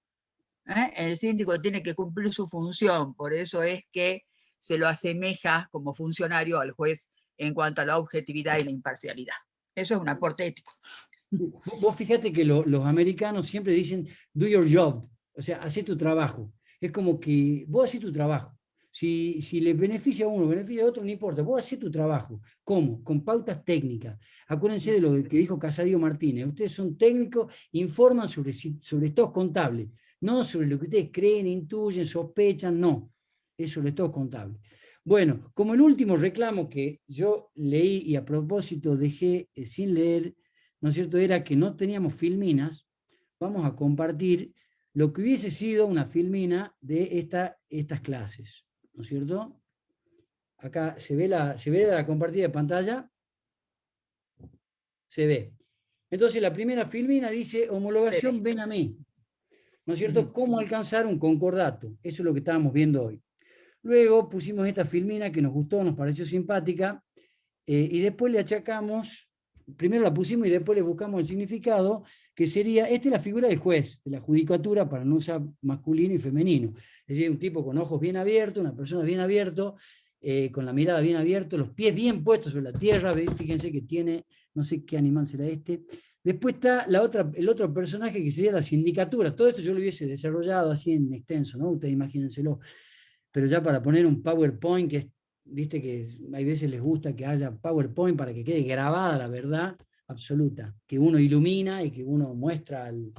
El síndico tiene que cumplir su función, por eso es que se lo asemeja como funcionario al juez en cuanto a la objetividad y la imparcialidad. Eso es un aporte ético. Vos fíjate que los americanos siempre dicen, do your job, o sea, hacé tu trabajo. Es como que vos hacés tu trabajo. Si le beneficia a uno, beneficia a otro, no importa, vos hacés tu trabajo. ¿Cómo? Con pautas técnicas. Acuérdense de lo que dijo Casadio Martínez. Ustedes son técnicos, informan sobre estados contables, no sobre lo que ustedes creen, intuyen, sospechan, no. Es sobre estados contables. Bueno, como el último reclamo que yo leí y a propósito dejé sin leer, ¿no es cierto?, era que no teníamos filminas. Vamos a compartir lo que hubiese sido una filmina de estas clases, ¿no es cierto? Acá se ve la compartida de pantalla. Se ve. Entonces la primera filmina dice, homologación, ven a mí. ¿No es cierto? ¿Cómo alcanzar un concordato? Eso es lo que estábamos viendo hoy. Luego pusimos esta filmina que nos gustó, nos pareció simpática, y después le achacamos, primero la pusimos y después le buscamos el significado, que sería, esta es la figura del juez, de la judicatura, para no usar masculino y femenino. Es decir, un tipo con ojos bien abiertos, una persona bien abierta, con la mirada bien abierta, los pies bien puestos sobre la tierra, fíjense que tiene, no sé qué animal será este. Después está el otro personaje que sería la sindicatura. Todo esto yo lo hubiese desarrollado así en extenso, ¿no? Ustedes imagínenselo. Pero ya para poner un PowerPoint, que viste que hay veces les gusta que haya PowerPoint para que quede grabada la verdad absoluta, que uno ilumina y que uno muestra al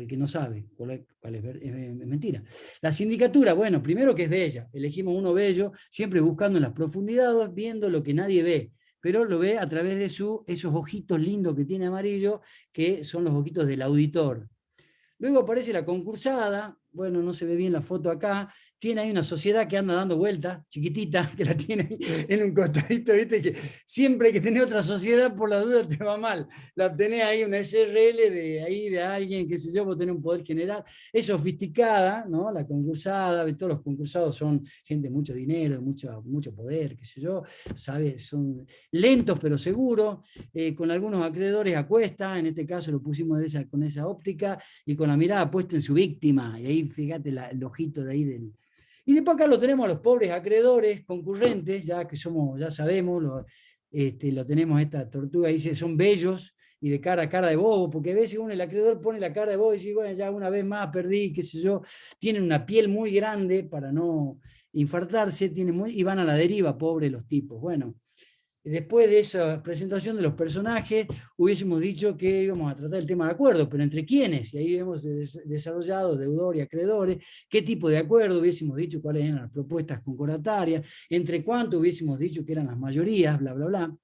que no sabe cuál es mentira. La sindicatura, bueno, primero que es bella, elegimos uno bello, siempre buscando en las profundidades, viendo lo que nadie ve, pero lo ve a través de esos ojitos lindos que tiene amarillo, que son los ojitos del auditor. Luego aparece la concursada, bueno, no se ve bien la foto acá, tiene ahí una sociedad que anda dando vueltas, chiquitita, que la tiene ahí en un costadito, viste que siempre hay que tener otra sociedad, por la duda te va mal. La tenés ahí, una SRL de alguien, qué sé yo, vos tenés un poder general. Es sofisticada, ¿no? La concursada, todos los concursados son gente de mucho dinero, mucho poder, qué sé yo, ¿sabes? Son lentos pero seguros, con algunos acreedores a cuesta, en este caso lo pusimos con esa óptica, y con la mirada puesta en su víctima, y ahí fíjate el ojito de ahí del... Y después acá lo tenemos a los pobres acreedores, concurrentes, ya que ya sabemos, lo tenemos esta tortuga, dice, son bellos, y de cara a cara de bobo, porque a veces el acreedor pone la cara de bobo y dice, bueno, ya una vez más perdí, qué sé yo, tienen una piel muy grande para no infartarse, y van a la deriva, pobres los tipos. Bueno, después de esa presentación de los personajes, hubiésemos dicho que íbamos a tratar el tema de acuerdo, pero ¿entre quiénes? Y ahí hemos desarrollado deudor y acreedores, qué tipo de acuerdo, hubiésemos dicho cuáles eran las propuestas concordatarias, entre cuánto hubiésemos dicho que eran las mayorías, bla, bla, bla.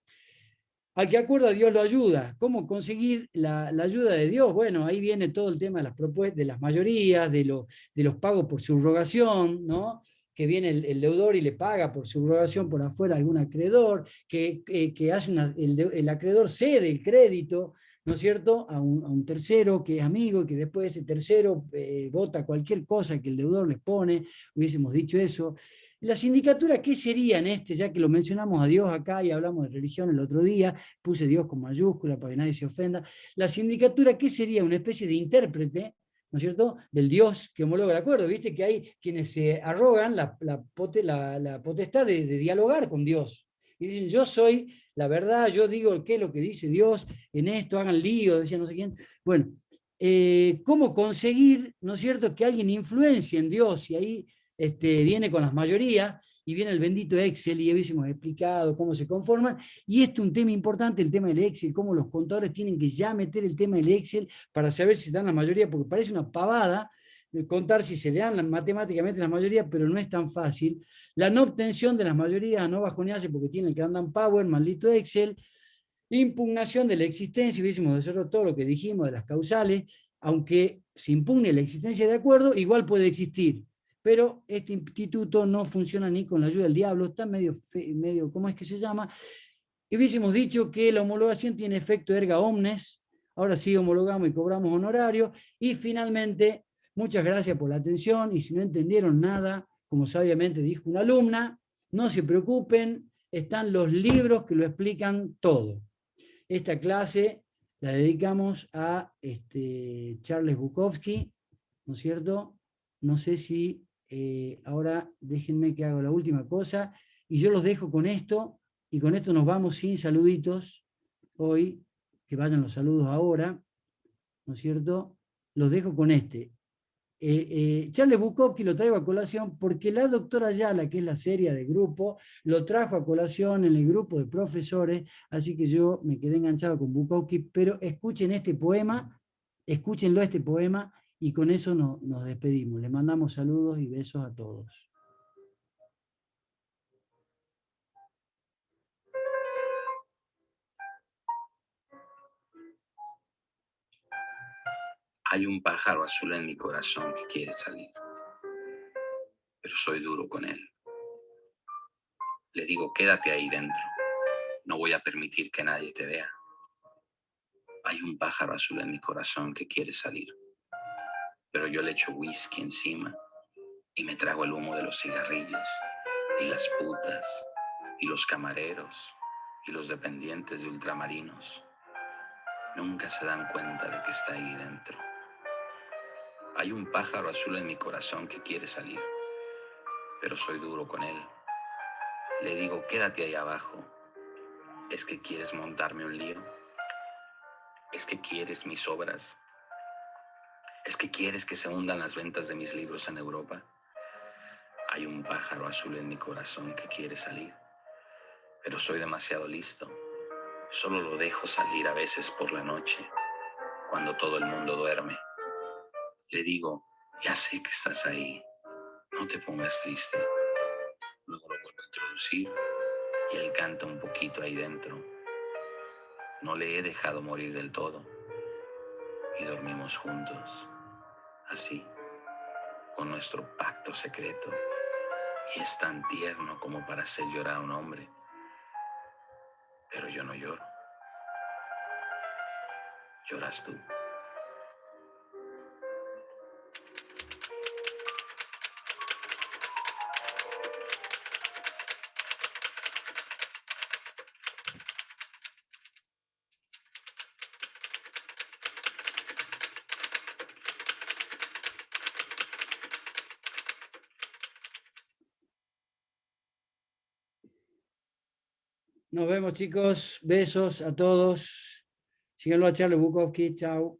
Al que acuerda, Dios lo ayuda. ¿Cómo conseguir la ayuda de Dios? Bueno, ahí viene todo el tema de las propuestas, de las mayorías, de los pagos por subrogación, ¿no? Que viene el deudor y le paga por subrogación por afuera a algún acreedor, que hace el acreedor cede el crédito, ¿no es cierto?, a un tercero que es amigo y que después ese tercero vota cualquier cosa que el deudor les pone, hubiésemos dicho eso. La sindicatura, ¿qué sería en este? Ya que lo mencionamos a Dios acá y hablamos de religión el otro día, puse Dios con mayúscula para que nadie se ofenda. La sindicatura, ¿qué sería? Una especie de intérprete, ¿no es cierto?, del Dios que homologa el acuerdo. Viste que hay quienes se arrogan la potestad de dialogar con Dios. Y dicen, yo soy la verdad, yo digo qué es lo que dice Dios en esto, hagan lío, decía no sé quién. Bueno, ¿cómo conseguir, ¿no es cierto?, que alguien influencie en Dios? Y ahí viene con las mayorías y viene el bendito Excel y ya hubiésemos explicado cómo se conforman. Y esto es un tema importante, el tema del Excel, cómo los contadores tienen que ya meter el tema del Excel para saber si dan la mayoría, porque parece una pavada contar si se le dan matemáticamente las mayorías, pero no es tan fácil. La no obtención de las mayorías, no bajonearse porque tienen que andar en Power, maldito Excel. Impugnación de la existencia, hubiésemos desarrollado todo lo que dijimos de las causales, aunque se impugne la existencia de acuerdo, igual puede existir. Pero este instituto no funciona ni con la ayuda del diablo, está medio, ¿cómo es que se llama? Y hubiésemos dicho que la homologación tiene efecto erga omnes, ahora sí homologamos y cobramos honorario, y finalmente, muchas gracias por la atención, y si no entendieron nada, como sabiamente dijo una alumna, no se preocupen, están los libros que lo explican todo. Esta clase la dedicamos a Charles Bukowski, ¿no es cierto? No sé si ahora déjenme que haga la última cosa, y yo los dejo con esto, y con esto nos vamos sin saluditos hoy, que vayan los saludos ahora, ¿no es cierto? Los dejo con este. Charles Bukowski lo traigo a colación porque la doctora Ayala, que es la seria de grupo, lo trajo a colación en el grupo de profesores, así que yo me quedé enganchado con Bukowski, pero escuchen este poema, escúchenlo este poema, y con eso nos despedimos. Les mandamos saludos y besos a todos. Hay un pájaro azul en mi corazón que quiere salir, pero soy duro con él. Le digo, quédate ahí dentro, no voy a permitir que nadie te vea. Hay un pájaro azul en mi corazón que quiere salir, pero yo le echo whisky encima y me trago el humo de los cigarrillos y las putas y los camareros y los dependientes de ultramarinos. Nunca se dan cuenta de que está ahí dentro. Hay un pájaro azul en mi corazón que quiere salir, pero soy duro con él. Le digo, quédate ahí abajo. ¿Es que quieres montarme un lío? ¿Es que quieres mis obras? ¿Es que quieres que se hundan las ventas de mis libros en Europa? Hay un pájaro azul en mi corazón que quiere salir, pero soy demasiado listo. Solo lo dejo salir a veces por la noche, cuando todo el mundo duerme. Le digo, ya sé que estás ahí, no te pongas triste. Luego lo vuelvo a introducir y él canta un poquito ahí dentro. No le he dejado morir del todo y dormimos juntos, así, con nuestro pacto secreto. Y es tan tierno como para hacer llorar a un hombre, pero yo no lloro. Lloras tú. Nos vemos, chicos. Besos a todos. Síganlo a Charles Bukowski. Chao.